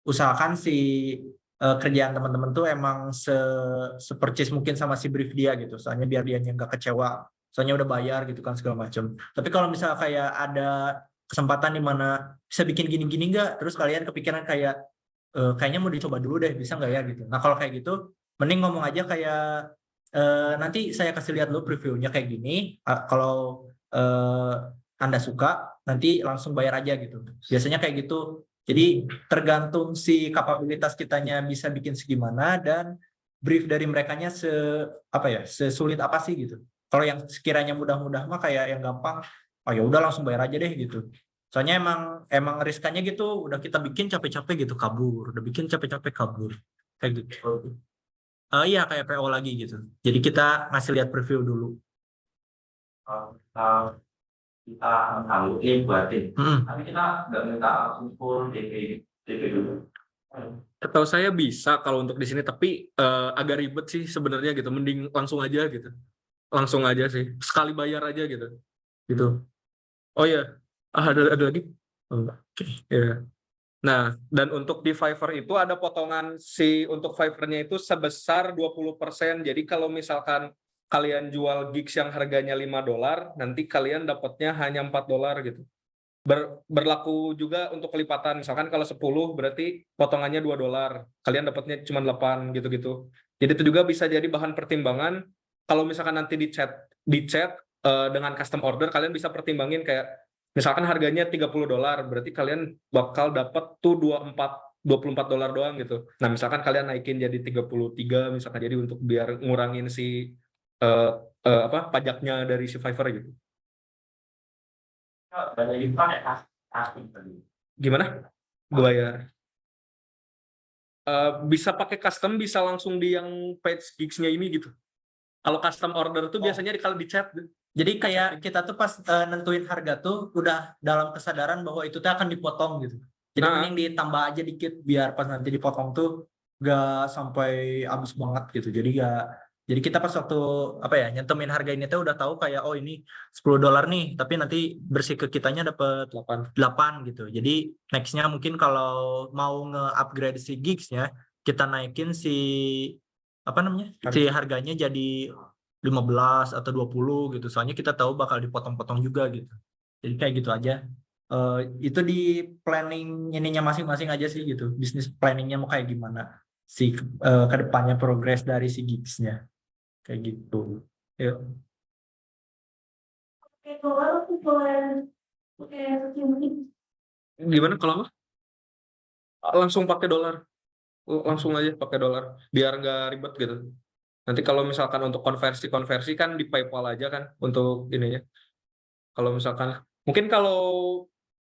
usahakan si kerjaan teman-teman tuh emang se-percis mungkin sama si brief dia gitu, soalnya biar dia nggak kecewa, soalnya udah bayar gitu kan segala macam. Tapi kalau misalnya kayak ada kesempatan di mana bisa bikin gini-gini nggak, terus kalian kepikiran kayak kayaknya mau dicoba dulu deh, bisa nggak ya gitu. Nah kalau kayak gitu mending ngomong aja kayak nanti saya kasih lihat dulu previewnya kayak gini, kalau Anda suka nanti langsung bayar aja gitu, biasanya kayak gitu. Jadi tergantung si kapabilitas kitanya bisa bikin segimana dan brief dari merekanya sesulit apa sih gitu. Kalau yang sekiranya mudah-mudah mah kayak yang gampang, oh ya udah langsung bayar aja deh gitu. Soalnya emang riskannya gitu, udah kita bikin capek-capek gitu kabur, udah bikin capek-capek kabur kayak gitu. Iya kayak PO lagi gitu. Jadi kita ngasih lihat preview dulu. kita tahu ini buatin, tapi kita nggak minta full DP dulu. Atau saya bisa kalau untuk di sini, tapi agak ribet sih sebenarnya gitu. Mending langsung aja gitu. Langsung aja sih. Sekali bayar aja gitu. Gitu. Oh iya, ada lagi. Oke, ya. Nah, dan untuk di Fiverr itu ada potongan untuk Fiverr-nya itu sebesar 20%. Jadi kalau misalkan kalian jual gigs yang harganya $5, nanti kalian dapatnya hanya $4 gitu. Berlaku juga untuk kelipatan. Misalkan kalau 10 berarti potongannya $2. Kalian dapatnya cuma 8 gitu-gitu. Jadi itu juga bisa jadi bahan pertimbangan. Kalau misalkan nanti di chat dengan custom order, kalian bisa pertimbangin kayak misalkan harganya $30, berarti kalian bakal dapat tuh $24 doang gitu. Nah, misalkan kalian naikin jadi 33 misalkan, jadi untuk biar ngurangin si pajaknya dari si Fiverr gitu. Dari itu kan ya kasih tadi. Gimana? Gue bayar. Bisa pakai custom, bisa langsung di yang page gigs-nya ini gitu. Kalau custom order tuh biasanya kalau di chat. Jadi kayak kita tuh pas nentuin harga tuh udah dalam kesadaran bahwa itu tuh akan dipotong gitu. Jadi Nah. mending ditambah aja dikit biar pas nanti dipotong tuh gak sampai habis banget gitu. Jadi kita pas waktu nyentumin harga ini tuh udah tahu kayak oh ini $10 nih, tapi nanti bersih ke kitanya dapat 8 gitu. Jadi nextnya mungkin kalau mau nge-upgrade si gigs-nya, kita naikin si si harganya jadi 15 atau 20 gitu. Soalnya kita tahu bakal dipotong-potong juga gitu. Jadi kayak gitu aja. Itu di planning ininya masing-masing aja sih gitu. Bisnis planningnya mau kayak gimana si kedepannya progres dari si gigs-nya. Kayak gitu. Yuk. Oke, kalau aku boleh Gimana kalau apa? Langsung pakai dolar. Langsung aja pakai dolar. Biar nggak ribet gitu. Nanti kalau misalkan untuk konversi kan di PayPal aja kan untuk ininya. Kalau misalkan mungkin kalau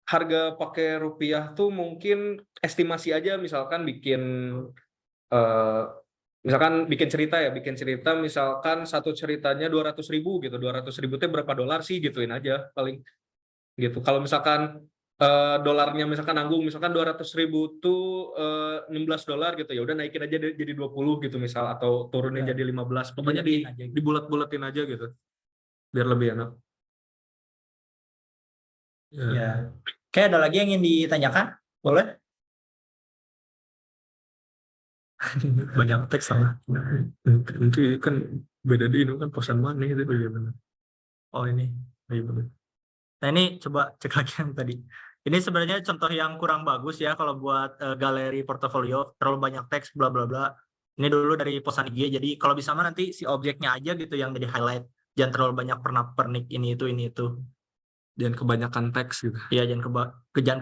harga pakai rupiah tuh mungkin estimasi aja, misalkan bikin cerita misalkan satu ceritanya 200.000 gitu. 200.000 itu berapa dolar sih, gituin aja paling gitu. Kalau misalkan dolarnya misalkan nanggung, misalkan 200.000 tuh $16 gitu, ya udah naikin aja jadi 20 gitu misal, atau turunin jadi 15. Pokoknya dibulat-bulatin aja gitu biar lebih enak. Ya. Kayak ada lagi yang ingin ditanyakan? Boleh? Banyak teks sama. Nanti kan beda di ini kan posan mana itu bagaimana. Oh ini. Nah ini coba cek lagi yang tadi. Ini sebenarnya contoh yang kurang bagus ya kalau buat galeri portofolio, terlalu banyak teks bla bla bla. Ini dulu dari posan IG, jadi kalau bisa mah nanti si objeknya aja gitu yang jadi highlight. Jangan terlalu banyak pernik ini itu. Jangan kebanyakan teks gitu. Iya, jangan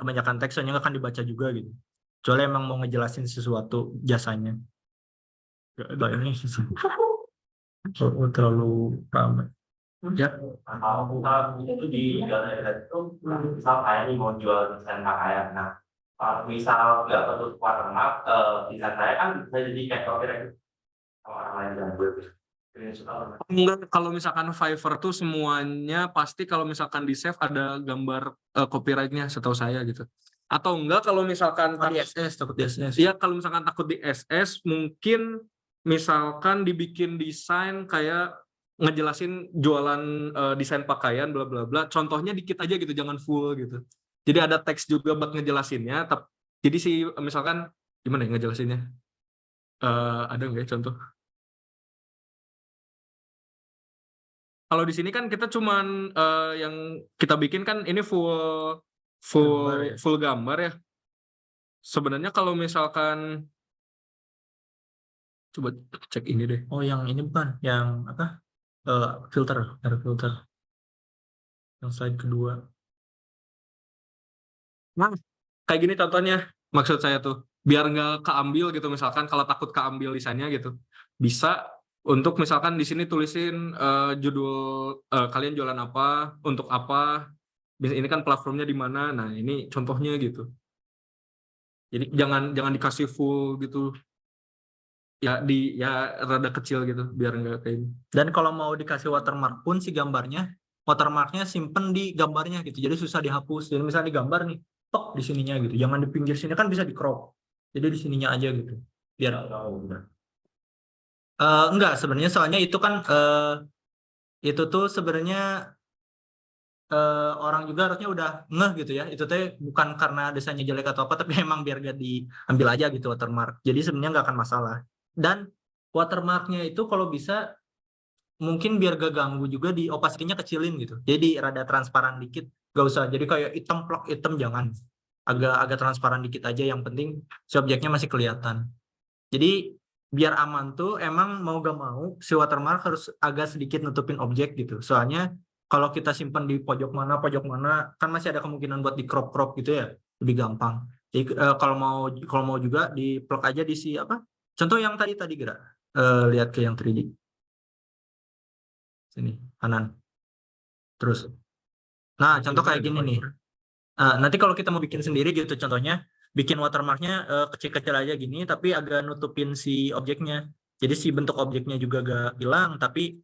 kebanyakan teks, soalnya nggak akan dibaca juga gitu. Kecuali emang mau ngejelasin sesuatu jasanya. Gak ada ini terlalu ramai. Ya. Kalau kita itu di galeri itu misal kayak ini mau jual desain pakaian. Nah, kalau misal nggak perlu watermark, desain saya kan bisa jadi kayak copyright sama orang lain yang Enggak, kalau misalkan Fiverr tuh semuanya pasti kalau misalkan di save ada gambar copyright-nya setahu saya gitu. Atau enggak kalau misalkan takut di SS. Iya, kalau misalkan takut di SS mungkin misalkan dibikin desain kayak ngejelasin jualan desain pakaian bla bla bla. Contohnya dikit aja gitu, jangan full gitu. Jadi ada teks juga buat ngejelasinnya. Jadi misalkan gimana ya ngejelasinnya? Ada nggak ya contoh? Kalau di sini kan kita cuman yang kita bikin kan ini full gambar ya. Sebenarnya kalau misalkan coba cek ini deh. Oh yang ini bukan, yang apa? Filter, ada filter. Yang slide kedua. Nah, kayak gini contohnya. Maksud saya tuh biar nggak keambil gitu, misalkan kalau takut keambil desainnya gitu, bisa untuk misalkan di sini tulisin judul kalian jualan apa, untuk apa, ini kan platformnya di mana. Nah ini contohnya gitu. Jadi jangan dikasih full gitu. Ya rada kecil gitu biar nggak kayak ini. Dan kalau mau dikasih watermark pun si gambarnya, watermarknya simpen di gambarnya gitu. Jadi susah dihapus. Jadi misalnya di gambar nih, tok di sininya gitu. Jangan di pinggir sini, kan bisa di crop. Jadi di sininya aja gitu. Biar enggak sebenarnya, soalnya itu kan itu tuh sebenarnya orang juga harusnya udah ngeh gitu ya. Itu teh bukan karena desainnya jelek atau apa, tapi emang biar gak diambil aja gitu watermark. Jadi sebenarnya nggak akan masalah. Dan watermarknya itu kalau bisa mungkin biar gak ganggu juga di opacity-nya kecilin gitu. Jadi rada transparan dikit. Gak usah jadi kayak hitam plak hitam, jangan. Agak transparan dikit aja, yang penting si objeknya masih kelihatan. Jadi biar aman tuh emang mau gak mau si watermark harus agak sedikit nutupin objek gitu. Soalnya kalau kita simpan di pojok mana kan masih ada kemungkinan buat di crop gitu ya, lebih gampang. Jadi kalau mau juga di plug aja di si apa? Contoh yang tadi gerak. Lihat ke yang 3D. Sini kanan. Terus. Nah, contoh kayak gini nih. Nanti kalau kita mau bikin sendiri gitu, contohnya bikin watermarknya kecil-kecil aja gini, tapi agak nutupin si objeknya. Jadi si bentuk objeknya juga gak hilang, tapi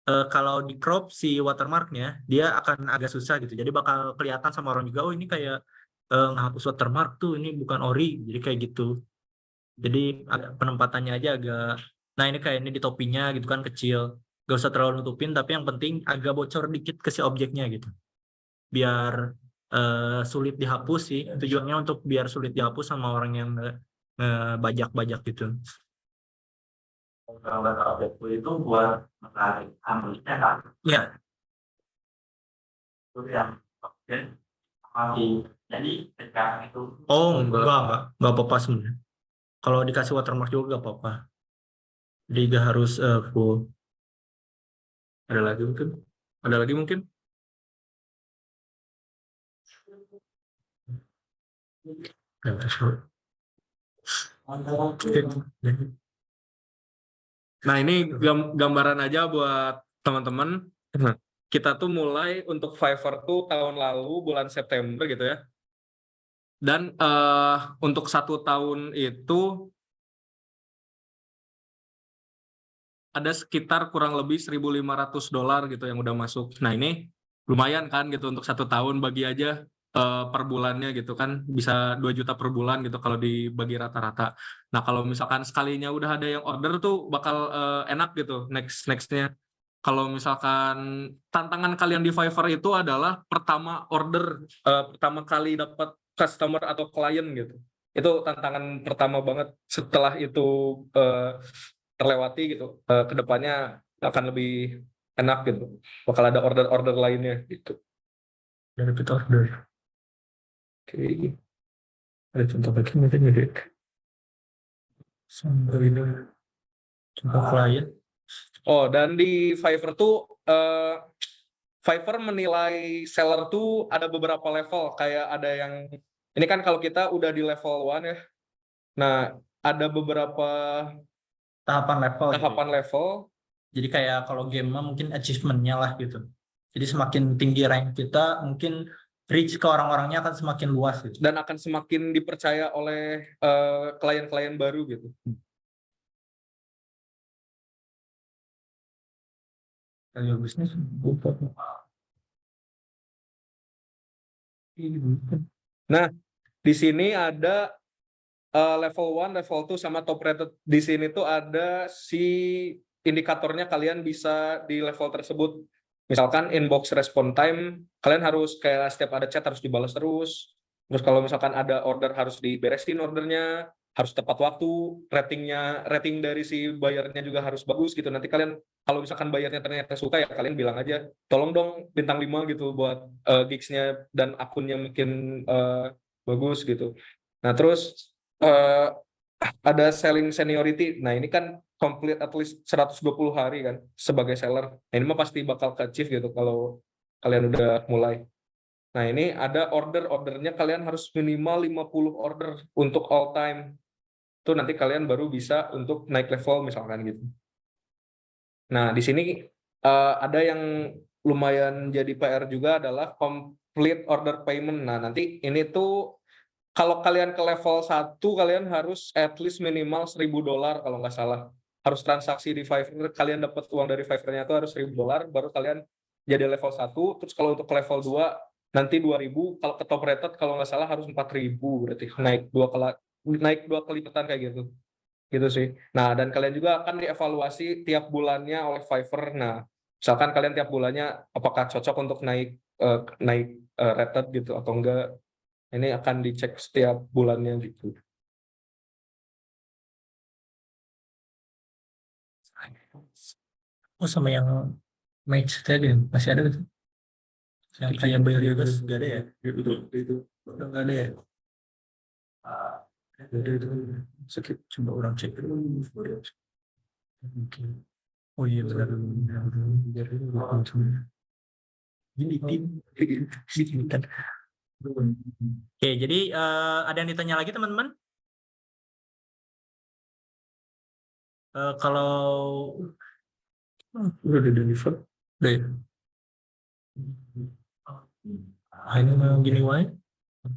kalau di crop si watermarknya, dia akan agak susah gitu. Jadi bakal kelihatan sama orang juga, oh ini kayak ngehapus watermark tuh, ini bukan ori. Jadi kayak gitu. Jadi penempatannya aja agak, nah ini kayak ini di topinya gitu kan kecil. Gak usah terlalu nutupin, tapi yang penting agak bocor dikit ke si objeknya gitu. Biar sulit dihapus sih, tujuannya untuk biar sulit dihapus sama orang yang bajak-bajak gitu. Kalau data objekku itu buat menarik ambilnya kan, Ya, itu yang objek masih jadi ketika itu oh enggak apa-apa sebenarnya. Kalau dikasih watermark juga enggak apa-apa. Jadi nggak harus full. Ada lagi mungkin? Nah, ini gambaran aja buat teman-teman. Kita tuh mulai untuk Fiverr tuh tahun lalu bulan September gitu ya. Dan untuk 1 tahun itu ada sekitar kurang lebih $1.500 gitu yang udah masuk. Nah, ini lumayan kan gitu untuk 1 tahun, bagi aja per bulannya gitu kan, bisa 2 juta per bulan gitu kalau dibagi rata-rata. Nah, kalau misalkan sekalinya udah ada yang order tuh bakal enak gitu nextnya. Kalau misalkan tantangan kalian di Fiverr itu adalah pertama pertama kali dapat customer atau klien gitu. Itu tantangan pertama banget. Setelah itu terlewati gitu, kedepannya akan lebih enak gitu. Bakal ada order lainnya gitu. Dari repeat order. Oke. Ada contoh lagi mungkin ya, Dek? Sambil ini contoh klien. Oh, dan di Fiverr tuh Fiverr menilai seller tuh ada beberapa level, kayak ada yang ini kan kalau kita udah di level 1 ya. Nah, ada beberapa Tahapan level. Jadi kayak kalau game mungkin achievement-nya lah gitu. Jadi semakin tinggi rank kita, mungkin reach ke orang-orangnya akan semakin luas gitu. Dan akan semakin dipercaya oleh klien-klien baru gitu. Bisnis Nah, di sini ada level 1, level 2 sama top rated. Di sini tuh ada si indikatornya kalian bisa di level tersebut. Misalkan inbox response time, kalian harus kayak setiap ada chat harus dibalas terus. Terus kalau misalkan ada order harus diberesin ordernya, harus tepat waktu, rating dari si bayarnya juga harus bagus gitu. Nanti kalian kalau misalkan bayarnya ternyata suka ya kalian bilang aja, tolong dong bintang 5 gitu buat gigs-nya dan akunnya makin bagus gitu. Nah, terus ada selling seniority. Nah, ini kan complete at least 120 hari kan sebagai seller. Nah, ini mah pasti bakal ke-achieve gitu kalau kalian udah mulai. Nah, ini ada ordernya kalian harus minimal 50 order untuk all time. Itu nanti kalian baru bisa untuk naik level misalkan gitu. Nah, di sini ada yang lumayan jadi PR juga adalah complete order payment. Nah, nanti ini tuh kalau kalian ke level 1, kalian harus at least minimal $1.000 kalau nggak salah. Harus transaksi di Fiverr, kalian dapat uang dari Fiverr-nya itu harus $1.000, baru kalian jadi level 1. Terus kalau untuk level 2, nanti 2.000. Kalau ke top rated, kalau nggak salah harus 4.000, berarti naik 2 kali lipatan kayak gitu. Gitu sih. Nah, dan kalian juga akan dievaluasi tiap bulannya oleh Fiverr. Nah, misalkan kalian tiap bulannya apakah cocok untuk naik naik rated gitu atau enggak. Ini akan dicek setiap bulannya gitu. Oh, sama yang match tadi masih ada gitu. Yang kayak Berlioz nggak ada ya? Itu. Udah nggak ada ya? Itu skip, coba orang cek dulu. Oke. Oh iya benar. Ini tim. Kan. Oke, jadi ada yang ditanya lagi teman-teman? Kalau udah deliver, udah ya? Ini mau gini wae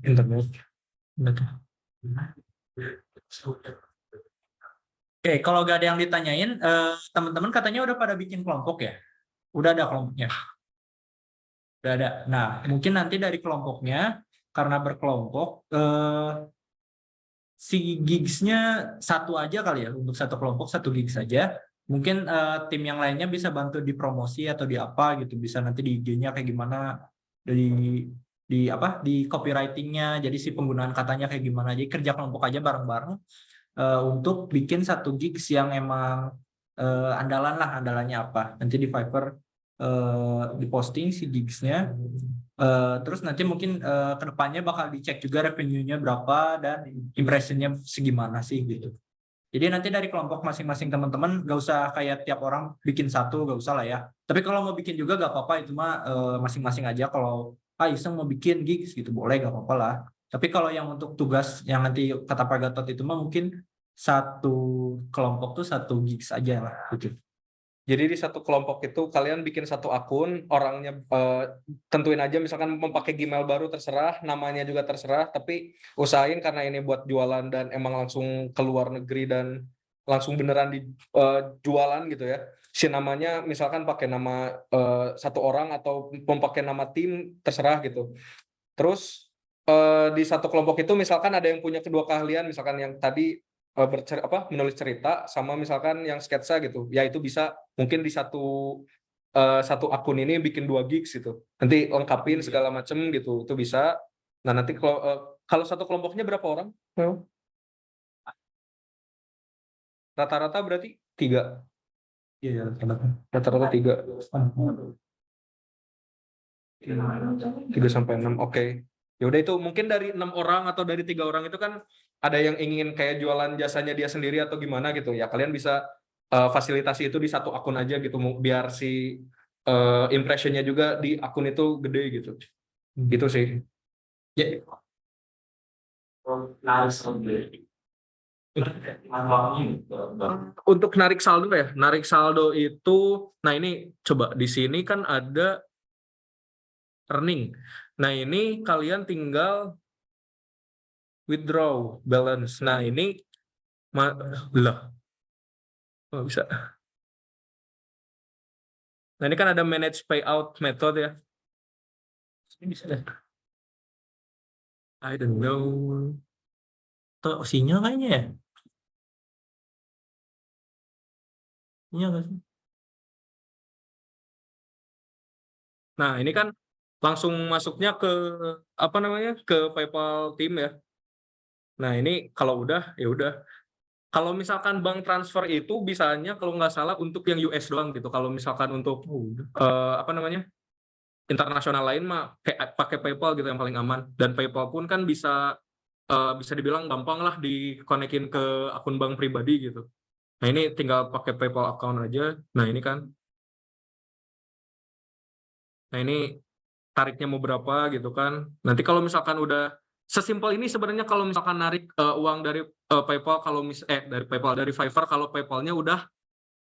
Internet. Oke, kalau gak ada yang ditanyain, teman-teman katanya udah pada bikin kelompok ya? Udah ada kelompoknya? Udah ada. Nah, mungkin nanti dari kelompoknya, karena berkelompok, si gigsnya satu aja kali ya, untuk satu kelompok satu gigs saja. Mungkin tim yang lainnya bisa bantu di promosi atau di apa gitu, bisa nanti di IG-nya kayak gimana, di apa, di copywriting-nya, jadi si penggunaan katanya kayak gimana, jadi kerja kelompok aja bareng-bareng untuk bikin satu gigs yang emang andalannya apa, nanti di Fiverr diposting si gigsnya. Terus nanti mungkin kedepannya bakal dicek juga revenue-nya berapa dan impression-nya segimana sih gitu. Jadi nanti dari kelompok masing-masing teman-teman gak usah kayak tiap orang bikin satu, gak usah lah ya. Tapi kalau mau bikin juga gak apa-apa, itu mah masing-masing aja. Kalau iseng mau bikin gigs gitu boleh, gak apa-apa lah. Tapi kalau yang untuk tugas yang nanti kata Pak Gatot itu mah mungkin satu kelompok tuh satu gigs aja lah gitu. Jadi di satu kelompok itu kalian bikin satu akun, orangnya tentuin aja misalkan memakai Gmail baru terserah, namanya juga terserah, tapi usahain karena ini buat jualan dan emang langsung ke luar negeri dan langsung beneran di jualan gitu ya. Si namanya misalkan pakai nama satu orang atau memakai nama tim terserah gitu. Terus di satu kelompok itu misalkan ada yang punya kedua keahlian, misalkan yang tadi menulis cerita sama misalkan yang sketsa gitu, ya itu bisa mungkin di satu akun ini bikin 2 gigs gitu, nanti lengkapin segala macem gitu, itu bisa. Nah nanti kalau satu kelompoknya berapa orang? Rata-rata berarti 3. Iya, Rata-rata 3. 3-6, oke. Ya udah itu mungkin dari 6 orang atau dari 3 orang itu kan ada yang ingin kayak jualan jasanya dia sendiri atau gimana gitu ya, kalian bisa fasilitasi itu di satu akun aja gitu, biar si impressionnya juga di akun itu gede gitu. Gitu sih ya. Untuk narik saldo ya, narik saldo itu, nah ini coba di sini kan ada earning. Nah ini kalian tinggal withdraw balance. Nah ini lah, nggak bisa. Nah ini kan ada manage payout method ya. Ini bisa deh. I don't know. Atau sinyal kayaknya ya? Iya nggak sih? Nah ini kan langsung masuknya ke apa namanya, ke PayPal Team ya. Nah ini kalau udah ya udah. Kalau misalkan bank transfer itu bisanya kalau nggak salah untuk yang US doang gitu. Kalau misalkan untuk apa namanya, internasional lain mah pakai PayPal gitu yang paling aman. Dan PayPal pun kan bisa dibilang gampang lah dikonekin ke akun bank pribadi gitu. Nah ini tinggal pakai PayPal account aja. Nah ini kan. Nah ini tariknya mau berapa gitu kan. Nanti kalau misalkan udah sesimpel ini sebenarnya, kalau misalkan narik uang dari PayPal, dari PayPal, dari Fiverr, kalau PayPal-nya udah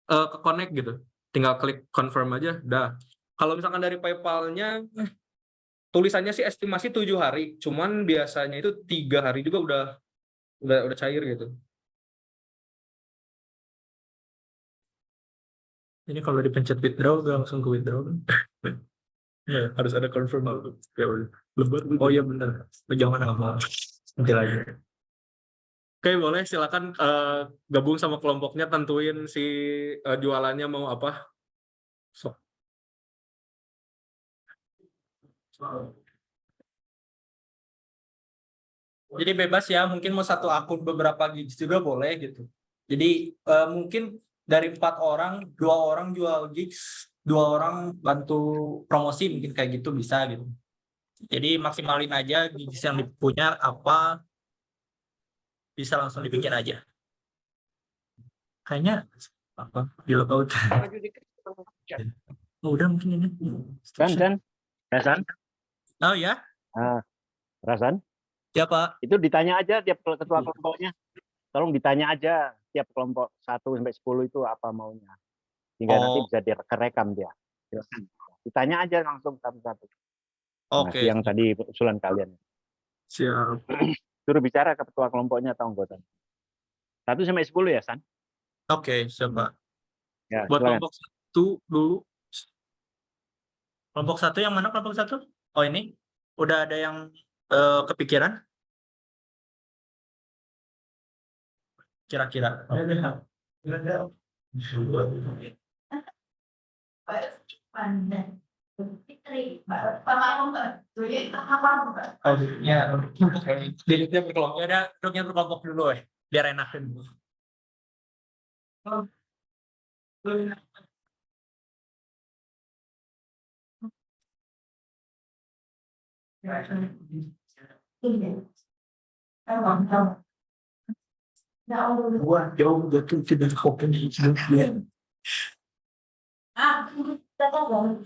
ke connect gitu. Tinggal klik confirm aja, dah. Kalau misalkan dari PayPal-nya tulisannya sih estimasi 7 hari, cuman biasanya itu 3 hari juga udah cair gitu. Ini kalau dipencet withdraw udah langsung ke withdraw kan? Ya, harus ada confirm dulu. Ya udah. Lebar. Oh iya benar. Jangan apa. Nanti lagi. Oke, boleh silakan gabung sama kelompoknya, tentuin si jualannya mau apa. So. Jadi bebas ya, mungkin mau satu akun beberapa gigs juga boleh gitu. Jadi mungkin dari 4 orang, 2 orang jual gigs, 2 orang bantu promosi, mungkin kayak gitu bisa gitu. Jadi maksimalin aja gigs yang dipunya apa, bisa langsung dibikin aja. Kayaknya apa di logout. Oh, udah mungkin ini. San, Rasan, Oh ya, Rasan, ya Pak. itu ditanya aja tiap ketua kelompoknya. Tolong ditanya aja tiap kelompok 1 sampai 10 itu apa maunya. Sehingga nanti Oh, bisa direkam dia. Silakan. Ditanya aja langsung satu-satu. Nah, oke. yang tadi usulan kalian. Siap. Suruh bicara ke ketua kelompoknya atau anggota. 1 sampai 10 ya, San? Oke, siapa? Ya, Buat silakan. kelompok 1 dulu. Kelompok 1 yang mana kelompok 1? Oh, ini. Udah ada yang kepikiran kira-kira? Pandai. Fitri, Pak. Oh, ya. Duduknya berkelompok. Ya udah, duduknya berkelompok dulu biar enakan. Wah, jauh betul tidak kopi. Ah, kita tahu.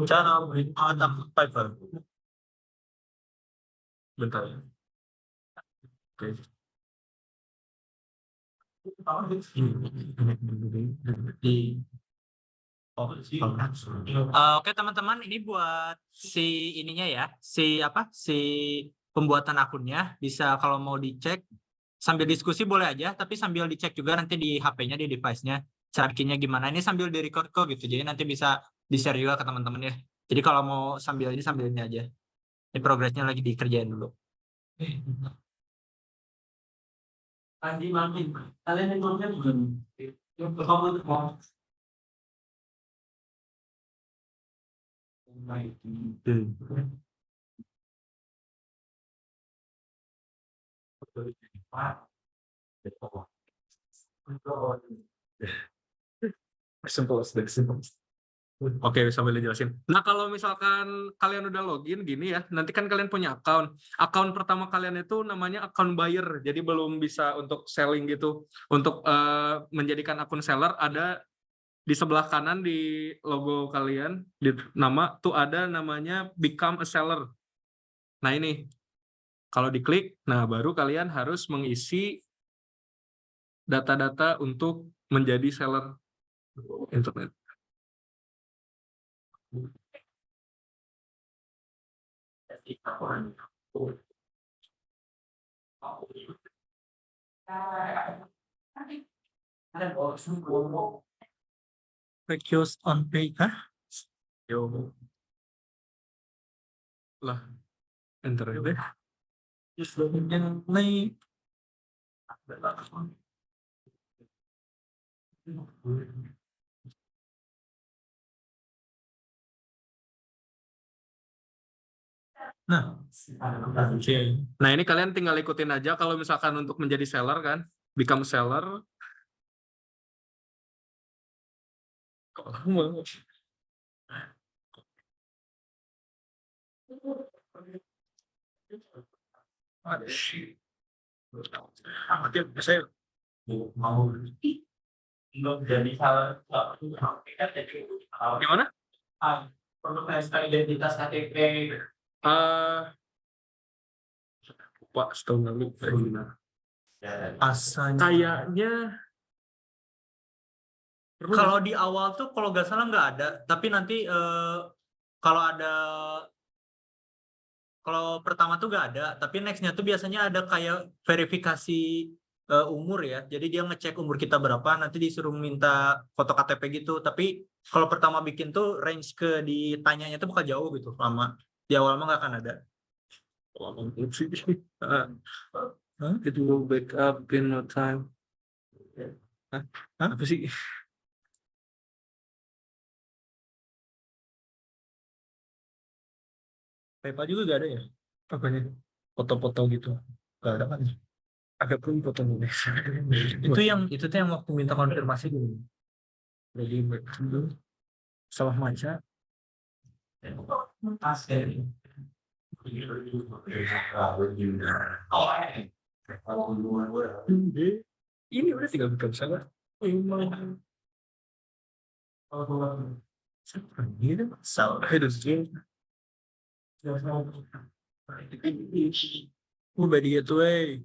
Cara ada Fiverr. Bentar ya. Oke. Oke teman-teman, ini buat si ininya ya, si pembuatan akunnya bisa kalau mau dicek sambil diskusi boleh aja, tapi sambil dicek juga nanti di HP-nya di device-nya cara bikinnya gimana. Ini sambil di record kok gitu, jadi nanti bisa di-share juga ke teman-teman ya. Jadi kalau mau sambil ini aja. Ini progresnya lagi dikerjain dulu. Andi makin, kalian yang ngomongnya bukan? Simple as that, simple. Oke, sambil dijelasin. Nah, kalau misalkan kalian udah login gini ya, nanti kan kalian punya account. Account pertama kalian itu namanya account buyer, jadi belum bisa untuk selling gitu. Untuk menjadikan akun seller ada di sebelah kanan di logo kalian, di nama tuh ada namanya become a seller. Nah ini, kalau diklik, nah baru kalian harus mengisi data-data untuk menjadi seller internet. Request on page, Yo. Lah, enter deh. Just login nih. Nah, Nah ini kalian tinggal ikutin aja kalau misalkan untuk menjadi seller kan, become seller. Kok lama? Saya mau jadi salah Gimana? perlu pesta identitas KTP. Lupa setahun lalu kayak gimana. asalnya. Kayaknya perlu Kalau di awal tuh kalau nggak salah nggak ada, tapi nanti kalau ada, kalau pertama tuh nggak ada, tapi nextnya tuh biasanya ada kayak verifikasi umur ya. Jadi dia ngecek umur kita berapa, nanti disuruh minta foto KTP gitu. Tapi kalau pertama bikin tuh range ke ditanyanya tuh bakal jauh gitu lama. Di awal mah nggak akan ada. It will wake up in no time. Hah? Apa sih? PayPal juga nggak ada ya? Apanya? Foto-foto gitu. Nggak ada kan? Ada pun foto Indonesia. Itu tuh yang waktu minta konfirmasi dulu. Jadi dulu salah maca. Ini udah tinggal bukan salah. By the gateway.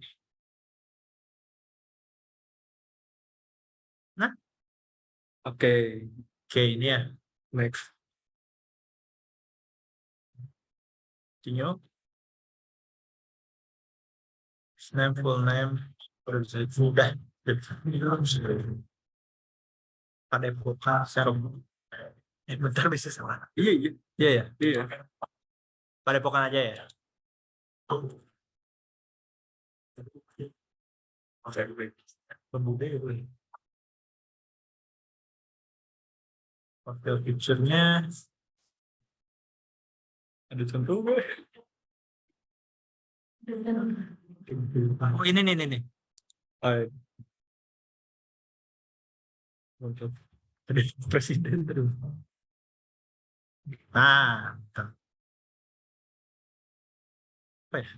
Nah, Oke, ini ya. next. Continue. Name, full name. Udah. Ada buka serum. Bentar bisa salah. Iya. Iya ya. Iya. Pada pokan aja ya. Pemuda ya. Profile picture-nya ada contoh gue. Oh ini nih. Untuk presiden terus. Nah, apa ya?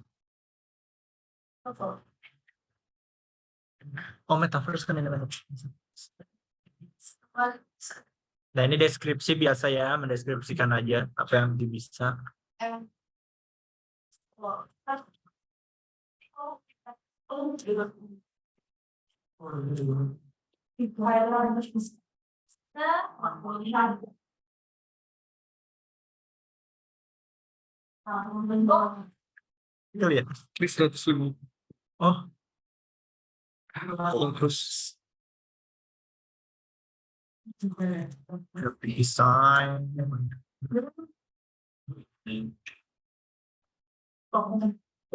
Oh metaverse kan ini. Nah ini deskripsi biasa ya, mendeskripsikan aja apa yang bisa. Kita lihat. Ini 150. Oh, Terus design.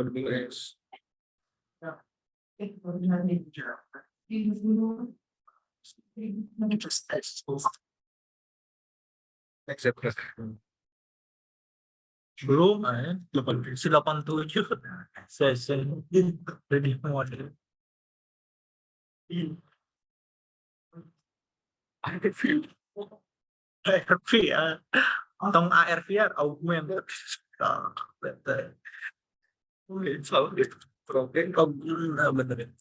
Inggris. Belum, 87 session ready model. ARV ya, tong ARVR augmented. Better. Selalu problem kalau bener ya.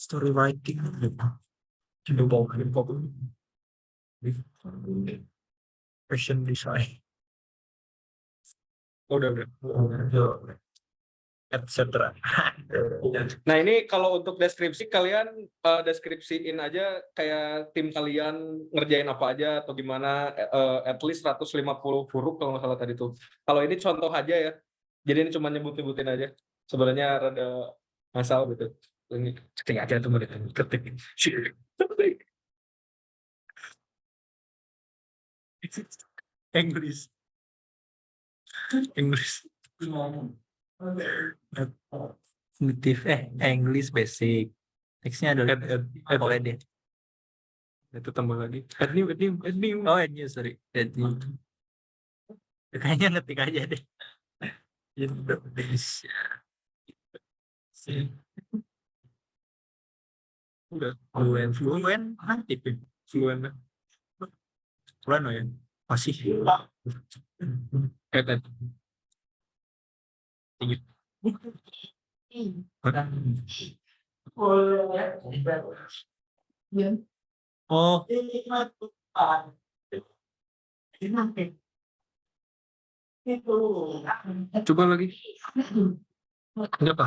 Story writing. Coba bawa fashion design. Udah. Etc. Nah ini kalau untuk deskripsi kalian deskripsiin aja kayak tim kalian ngerjain apa aja atau gimana, at least 150 huruf kalau nggak salah tadi tuh. Kalau ini contoh aja ya, jadi ini cuma nyebut-nyebutin aja. Sebenarnya rada ngasal gitu. Ini ketik aja tuh menit ketik. English. Native English basic. Nextnya ada deh. Itu tambah lagi. Add new. Oh, add new, sorry. Add new. Kayaknya ngetik aja deh. Indonesia. Udah. Fluent. Native. Fluent. Fluent ya. Masih. Add. Oh. Coba lagi. Ini apa?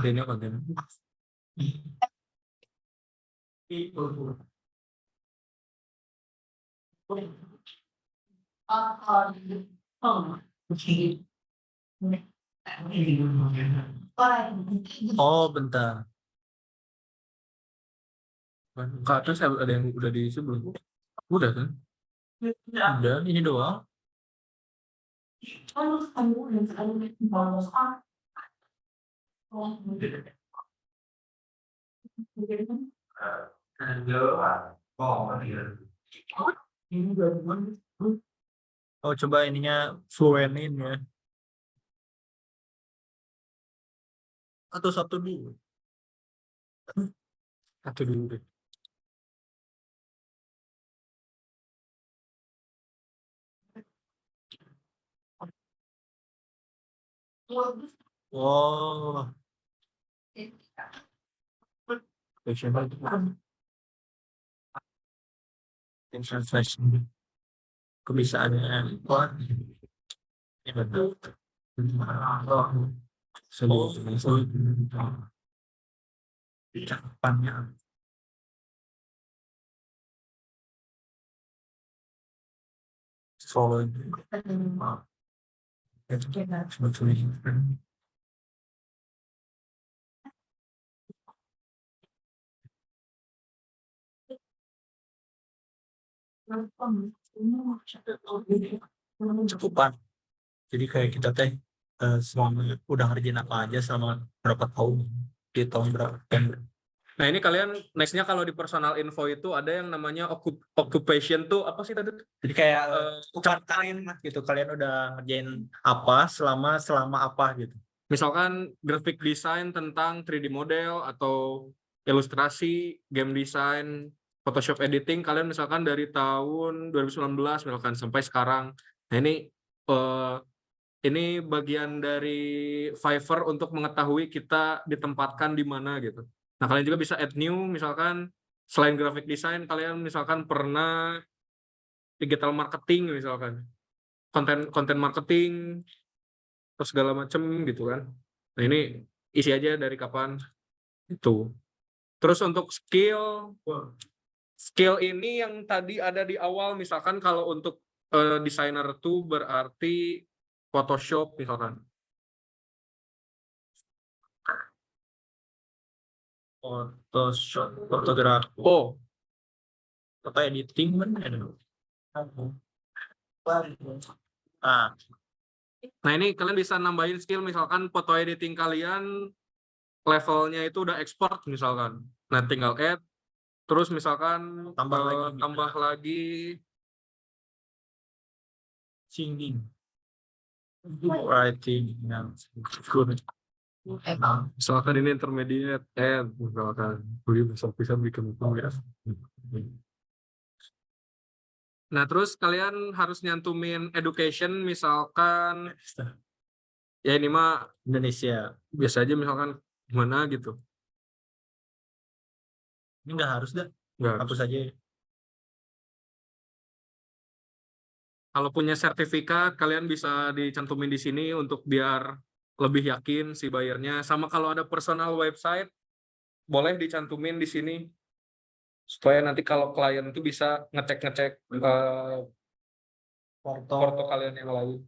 Oh, bentar. Ke atas ada yang udah diisi belum? Udah kan? Udah, ini doang. Oh, coba ininya fluentin ya. Atau satu dulu. Satu dulu deh. Oh. Translation. Kebisaannya. Wah. Ini betul. Cakupannya. Following. Cakupan. Jadi kayak kita selama udah ngerjain apa aja selama berapa tahun di tahun berapa. Nah ini kalian nextnya kalau di personal info itu ada yang namanya occupation tuh apa sih tadi? Jadi kayak kalian gitu, kalian udah ngerjain apa selama apa gitu. Misalkan graphic design tentang 3D model atau ilustrasi, game design, Photoshop editing kalian misalkan dari tahun 2019 misalkan sampai sekarang. Nah, ini bagian dari Fiverr untuk mengetahui kita ditempatkan di mana gitu. Nah, kalian juga bisa add new, misalkan selain graphic design, kalian misalkan pernah digital marketing misalkan, konten marketing, atau segala macam gitu kan. Nah, ini isi aja dari kapan itu. Terus untuk skill ini yang tadi ada di awal, misalkan kalau untuk desainer tuh berarti Photoshop misalkan. Photoshop, fotografi, Oh, foto editing mana ya? Ah, nah ini kalian bisa nambahin skill, misalkan foto editing kalian levelnya itu udah expert misalkan. Nah, tinggal add, terus misalkan tambah lagi singing, writing, good. misalkan ini intermediate, add misalkan. Bisa bikin itu ya. Nah, terus kalian harus nyantumin education, misalkan ya ini mah Indonesia. biasa aja misalkan gimana gitu. Ini nggak harus dah, Nggak. hapus aja. Kalau punya sertifikat, kalian bisa dicantumin di sini untuk biar lebih yakin si bayarnya. Sama kalau ada personal website, boleh dicantumin di sini. Supaya nanti kalau klien itu bisa ngecek-ngecek porto kalian yang lain.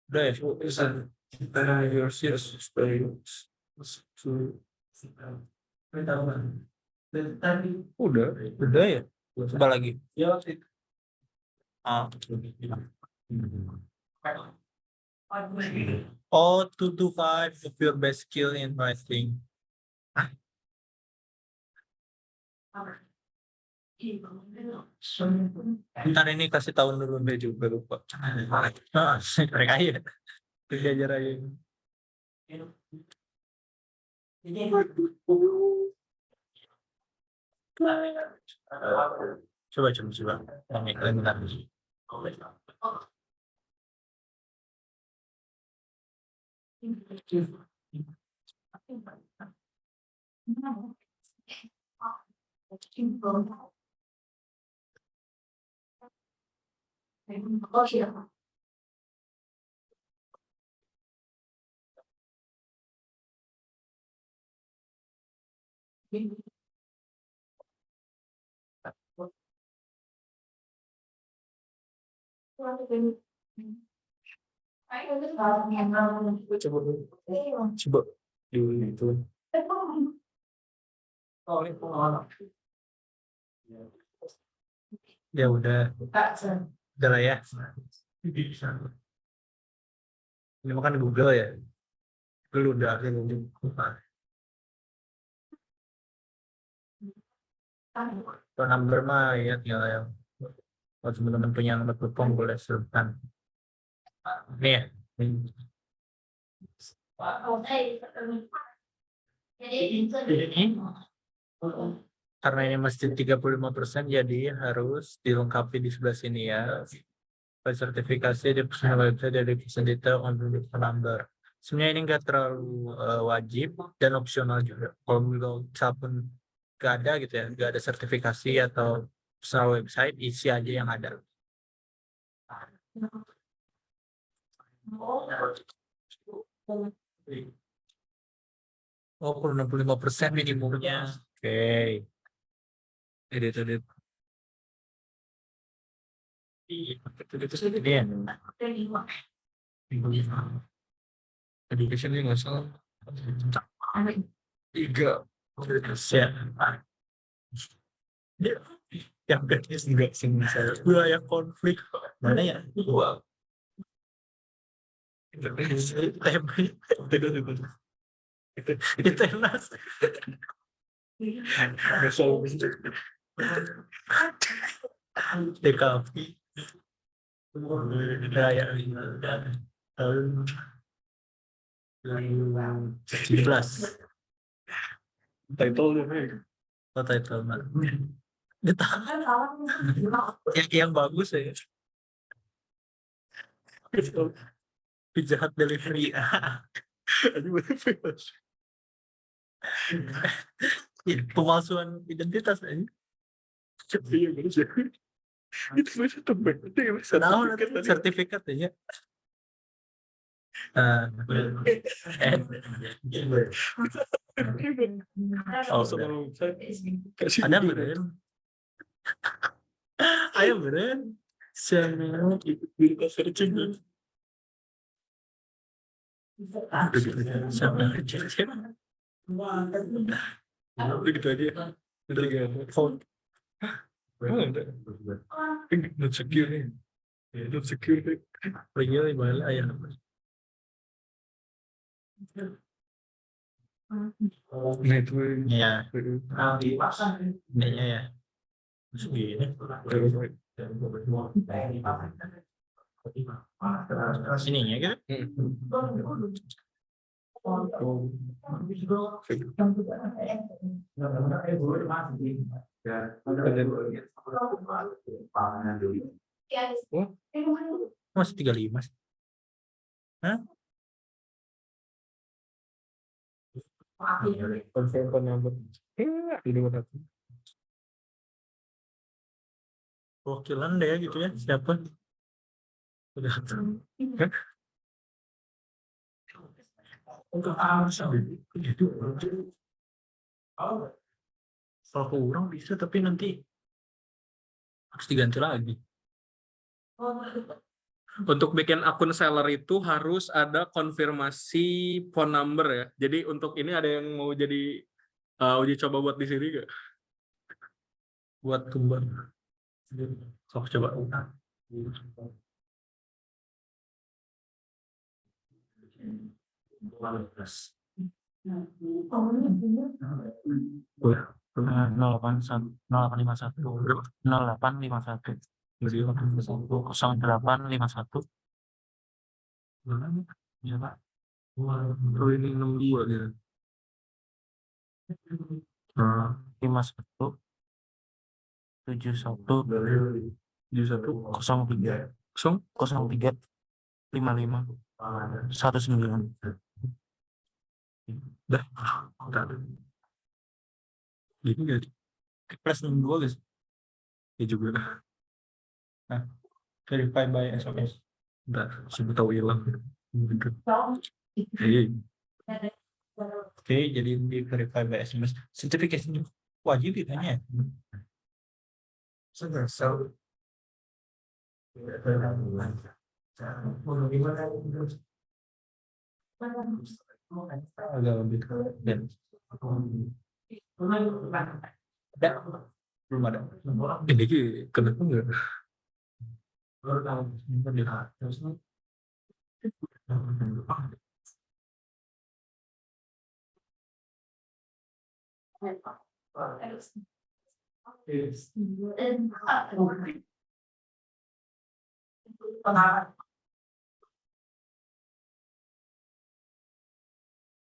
Udah ya? Udah ya? Coba lagi. Ah. Oh, 2 to 5 of your best skill in writing. Ntar ini kasih tahun dulu deh juga lupa. Mereka aja. Belajar aja. Coba. Ini kalian bentar. Oh, iya. Coba di itu. Ya udah lah ya. Ini makan Google ya. Google udah Phone number mah ya tinggal yang kalau teman-teman punya nomor telepon boleh serahkan. Nih ya. Karena ini masih 35%, jadi harus dilengkapi di sebelah sini ya. Sertifikasi di personal website dari person detail on the number. Sebenarnya ini nggak terlalu wajib dan opsional juga. Kalau misalkan nggak ada gitu ya, nggak ada sertifikasi atau personal website, isi aja yang ada. Oh, 65% minimumnya. Oke. Edit. Ini ya. Education ini nggak salah. 3. Ya. Yang gadis juga sing wilayah konflik. Mana ya? 2. Itu tenas. DKV. Daya. 2017. Title Oh, title Mbak. Ditahan. Yang bagus ya. Pizza Hut delivery. Ya, pemalsuan identitas aja. itu bisa tebak Sertifikat ya. Ada beren. Ayo beren. Sama Berita searching sama udah gitu aja udah phone ada not secure nih not secure nih Ringnya balik ayah. nah itu Ya, kayaknya ya. Terus gini. Ininya gitu. Masih 35. Hah? confirm number ini mana Wakilan deh gitu ya. Siapa? Udah. Kalau kurang bisa tapi nanti harus diganti lagi. untuk bikin akun seller itu harus ada konfirmasi phone number ya jadi untuk ini ada yang mau jadi uji coba buat di sini gak Buat kembar. so coba Nol 0851 0851 ya Pak. oh ini 62 gitu 51 71 03 03 55 19. dah gini gak Plus 62 guys. ya juga Verify by SMS. ntar siapa tahu hilang Oke, jadi di verify by SMS. Certification wajib ditanya. Agak lebih dan ada belum ada. ini kenapa enggak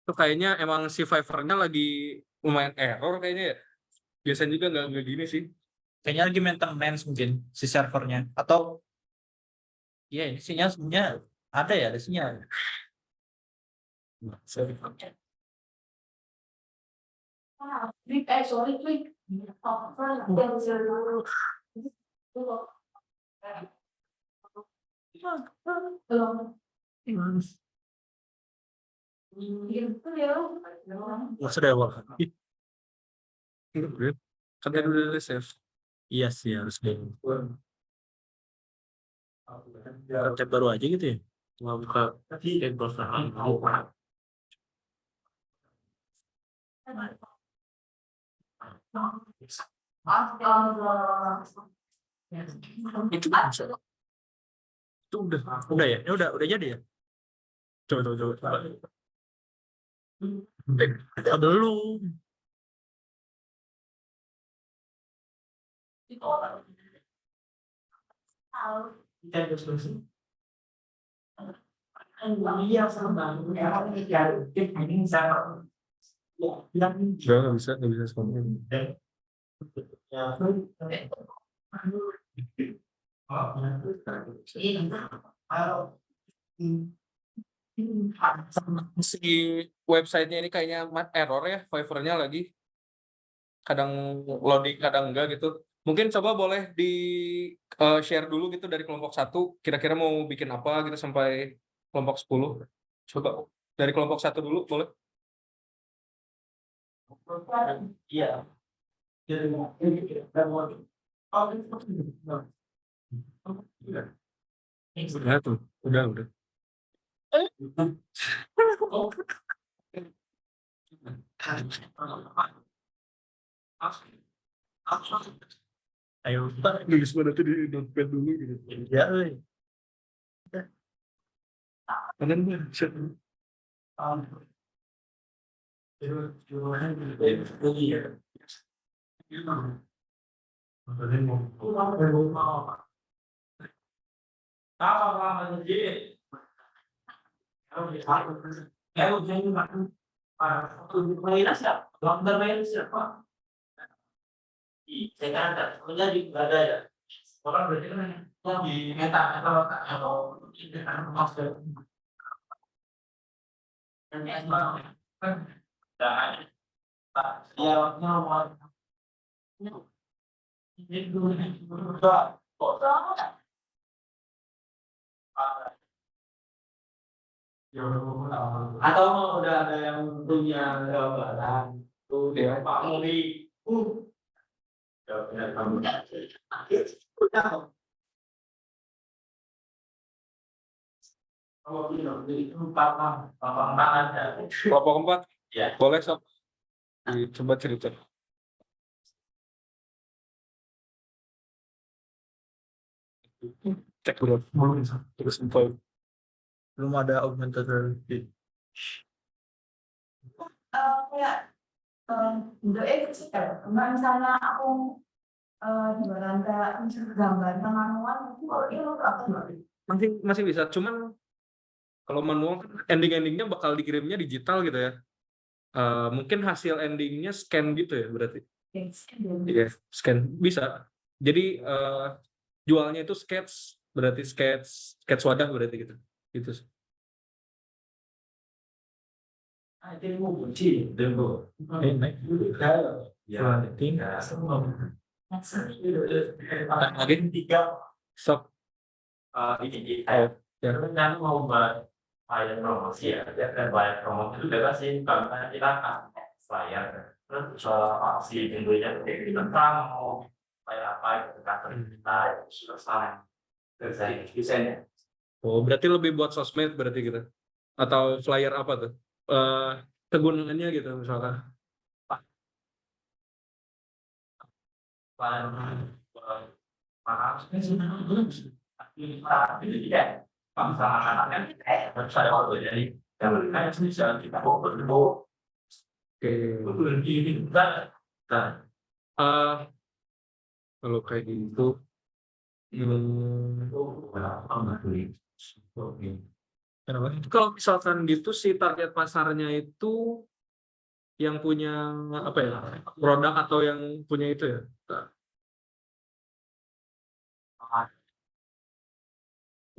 itu kayaknya emang si Fiverr-nya lagi lumayan error kayaknya ya biasanya juga nggak gini sih Kayaknya lagi maintenance mungkin si servernya atau ya ini sinyal sebenarnya ada ya ada sinyal. Sorry, tweet. Sudah Wak. kan tadi udah save Iya sih harus deh. Tab baru aja gitu ya. nggak buka Itu udah ya. Ini udah jadi ya. coba Belum. Iya sama. Ini saya Nggak bisa semuanya. Si websitenya ini kayaknya error ya, Fiverr-nya lagi. Kadang loading, kadang enggak gitu. Mungkin coba boleh di share dulu gitu dari kelompok 1, kira-kira mau bikin apa gitu sampai kelompok 10. Coba dari kelompok 1 dulu boleh. Iya. Ya tuh, udah. Ayo. Nulis pada tuh di notepad dulu gitu. Ya, euy. Kanan mah share. Saya kan ada, sebenarnya juga ada ya. Orang berarti kan di meta atau ini kan maksud dan ya normal. Ini dulu atau udah ada yang punya gambaran tuh dia Pak Muri ya benar kamu kalau itu papa ada Kelompok 4 ya boleh sob. Coba cerita. Cek dulu. Terus info. Belum ada augmented reality. Kayak untuk itu sih kalau misalnya aku jualan kayak gambar manual itu kalau itu apa Masih bisa, cuman kalau manual kan ending-endingnya bakal dikirimnya digital gitu ya. Mungkin hasil endingnya scan gitu ya berarti. Iya, scan bisa. Jadi jualnya itu sketch, berarti sketch wadah berarti gitu. Gitu. ya Lagi tiga sok. ini ya kan mau buat flyer promosi ya kan flyer promosi itu bebas sih kalau kita kasih flyer terus aksi tentunya kita mau flyer apa gitu kantor kita selesai dari desainnya. Oh, berarti lebih buat sosmed berarti gitu. Atau flyer apa tuh? Kegunaannya gitu misalkan. Flyer maaf ya bangsa anak-anaknya harus ada waktu jadi yang kayak bisa kita bawa Oke. ini kita Kalau kayak gitu, kenapa? Kalau misalkan gitu si target pasarnya itu yang punya apa ya, produk atau yang punya itu ya?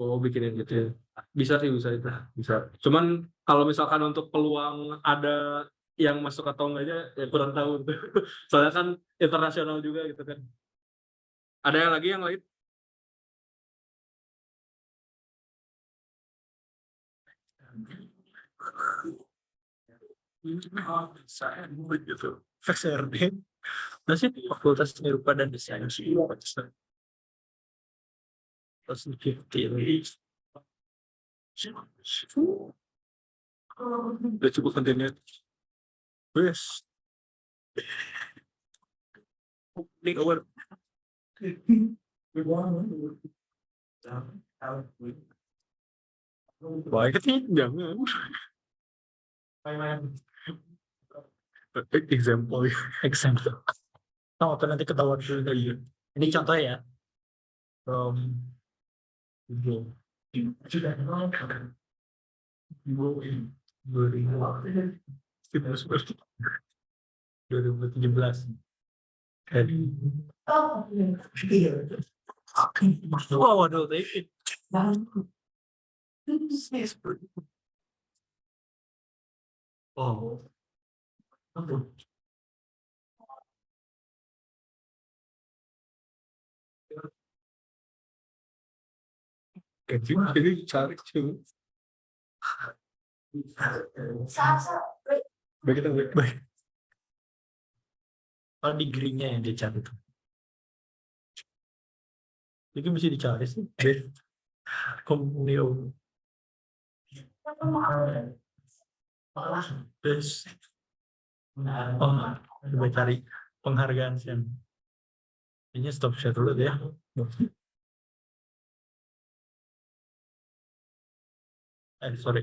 Oh, bikinin gitu ya. Bisa sih, bisa itu. Bisa. Cuman kalau misalkan untuk peluang ada yang masuk atau enggaknya ya kurang tahu tuh. Soalnya kan internasional juga gitu kan. Ada yang lagi yang lain? Saya begitu. FSRD. Masih di Fakultas Seni Rupa dan Desain. Terus Udah cukup kontennya. Yes. Ini kawan. Baik sih, jangan. Example. Tahu atau nanti ketahuan dulu tadi. Ini contoh ya. From Google. 2017. Oh, Wow, waduh, David. Oh. Jadi cari cuy. Baik. Oh, degree-nya yang dicari tuh. Jadi mesti dicari sih. Komunio. Terus, oh, coba cari penghargaan sih. Ini stop share dulu deh. Sorry.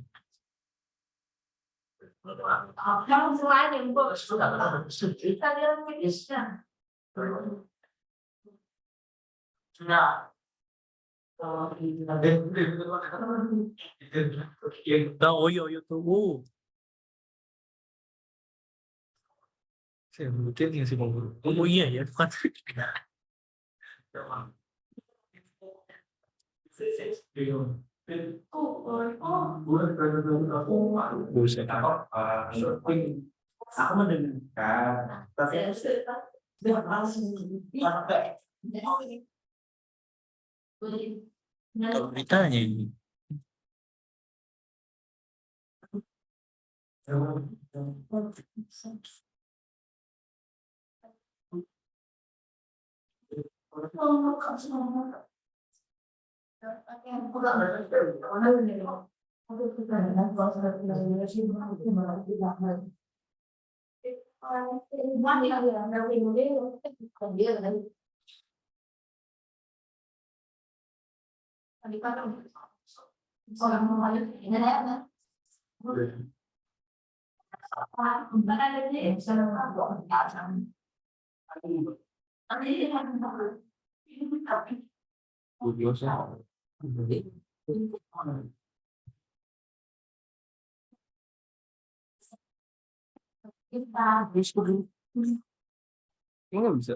yang selain yang bos, kita lihat medisnya. Nah, oh iya tuh. Saya mungkin yang sih mau. Oh iya ya, bukan. Buset. Aku mendengar Kalau beritanya ini. Nggak bisa.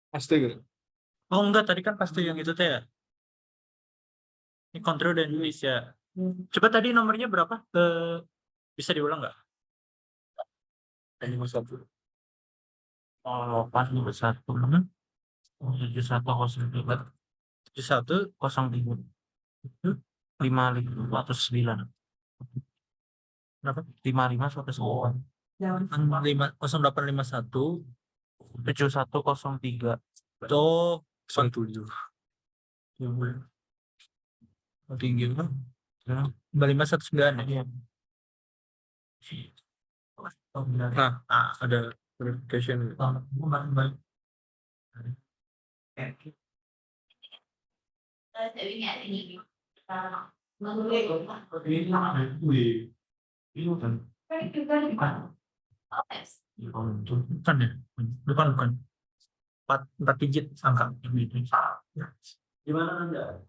Pasti gitu. Oh enggak, tadi kan pasti yang itu teh ya. Ini kontrol dan Indonesia. Coba tadi nomornya berapa? Bisa diulang nggak? Yang 51. Oh, 851. 7103. 7103. 5509. Berapa? 5519. 0851 7103. Oh, 07. tinggi kan? 5519 ya. Nah, ada verification. Bukan ya? Bukan. 4 digit angka. Gimana Anda?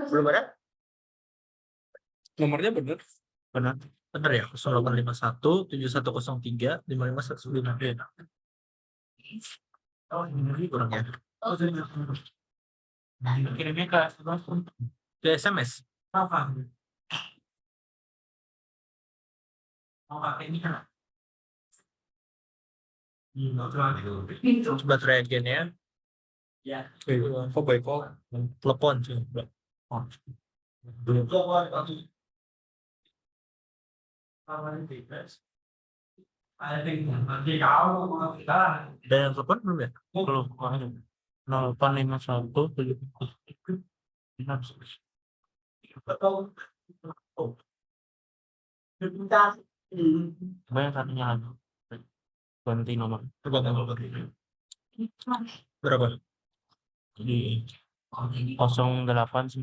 Belum ada? Nomornya bener. Benar ya, 0851 7103 5519. Oh, ini kurang ya. Kirimnya ke SMS. Apa? Mau pakai ini kan? Coba try again ya. Kok by call? Telepon sih. Oh. Ada yang telepon belum ya? Belum. 0851 Coba yang satunya lagi. Ganti nomor. Berapa? Di 0895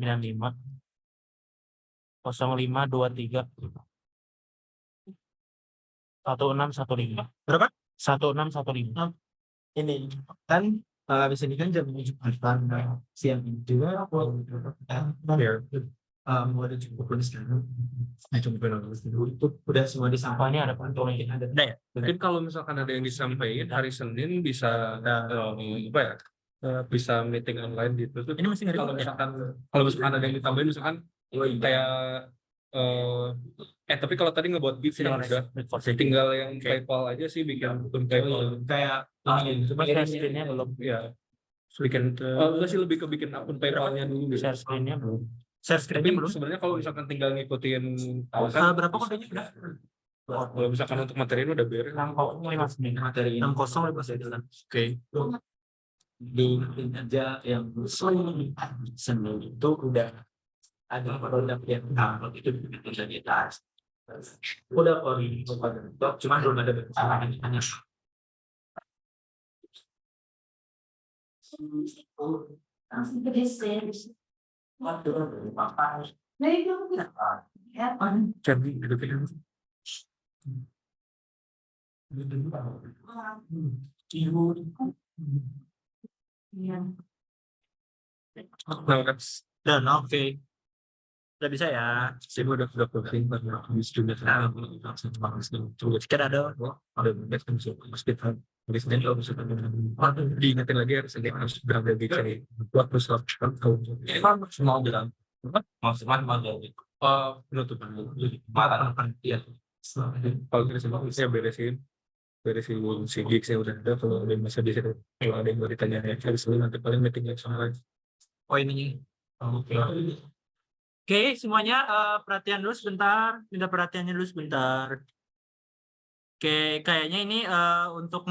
0523 1615. Berapa? 1615. Ini kan habis ini kan jam 7 siang ini juga mau ada cukup sekarang. Coba itu udah semua disampaikan. Ini ada pantulnya. Ada ya? Mungkin kalau misalkan ada yang disampaikan hari Senin bisa apa ya? Bisa meeting online gitu. Ini masih hari Kalau Senin? misalkan ada yang ditambahin misalkan kayak tapi kalau tadi ngebuat gift yang udah tinggal yang PayPal aja sih bikin akun PayPal. Kayak ini Cuma share screen-nya belum. Ya. Bikin enggak sih lebih ke bikin akun PayPal-nya dulu gitu. Share screen-nya belum. share Tapi screen-nya belum. sebenarnya kalau misalkan tinggal ngikutin Berapa kodenya udah? kalau misalkan untuk materi ini udah beres. 609. Materi 60 lebih saya Oke. di aja yang Senin itu udah ada produk yang download itu jadi tas. Udah ori, cuma belum ada hanya Langsung ke desain. Nah itu ya. Jadi gitu. Iya. Nah, kan dan oke. Udah bisa ya. saya udah pusing karena habis juga langsung coba Jika ada best untuk hospital di Senin kalau misalkan diingetin lagi harus berada di sini waktu slot Mau bilang mau jadi penutupan makan ya kalau saya beresin si gigs yang udah ada kalau ada yang masih di situ kalau ada yang mau ditanya ya harus nanti paling meetingnya sama lagi. oh ininya. Oke, semuanya perhatian dulu sebentar. Minta perhatiannya dulu sebentar. Oke, kayaknya ini untuk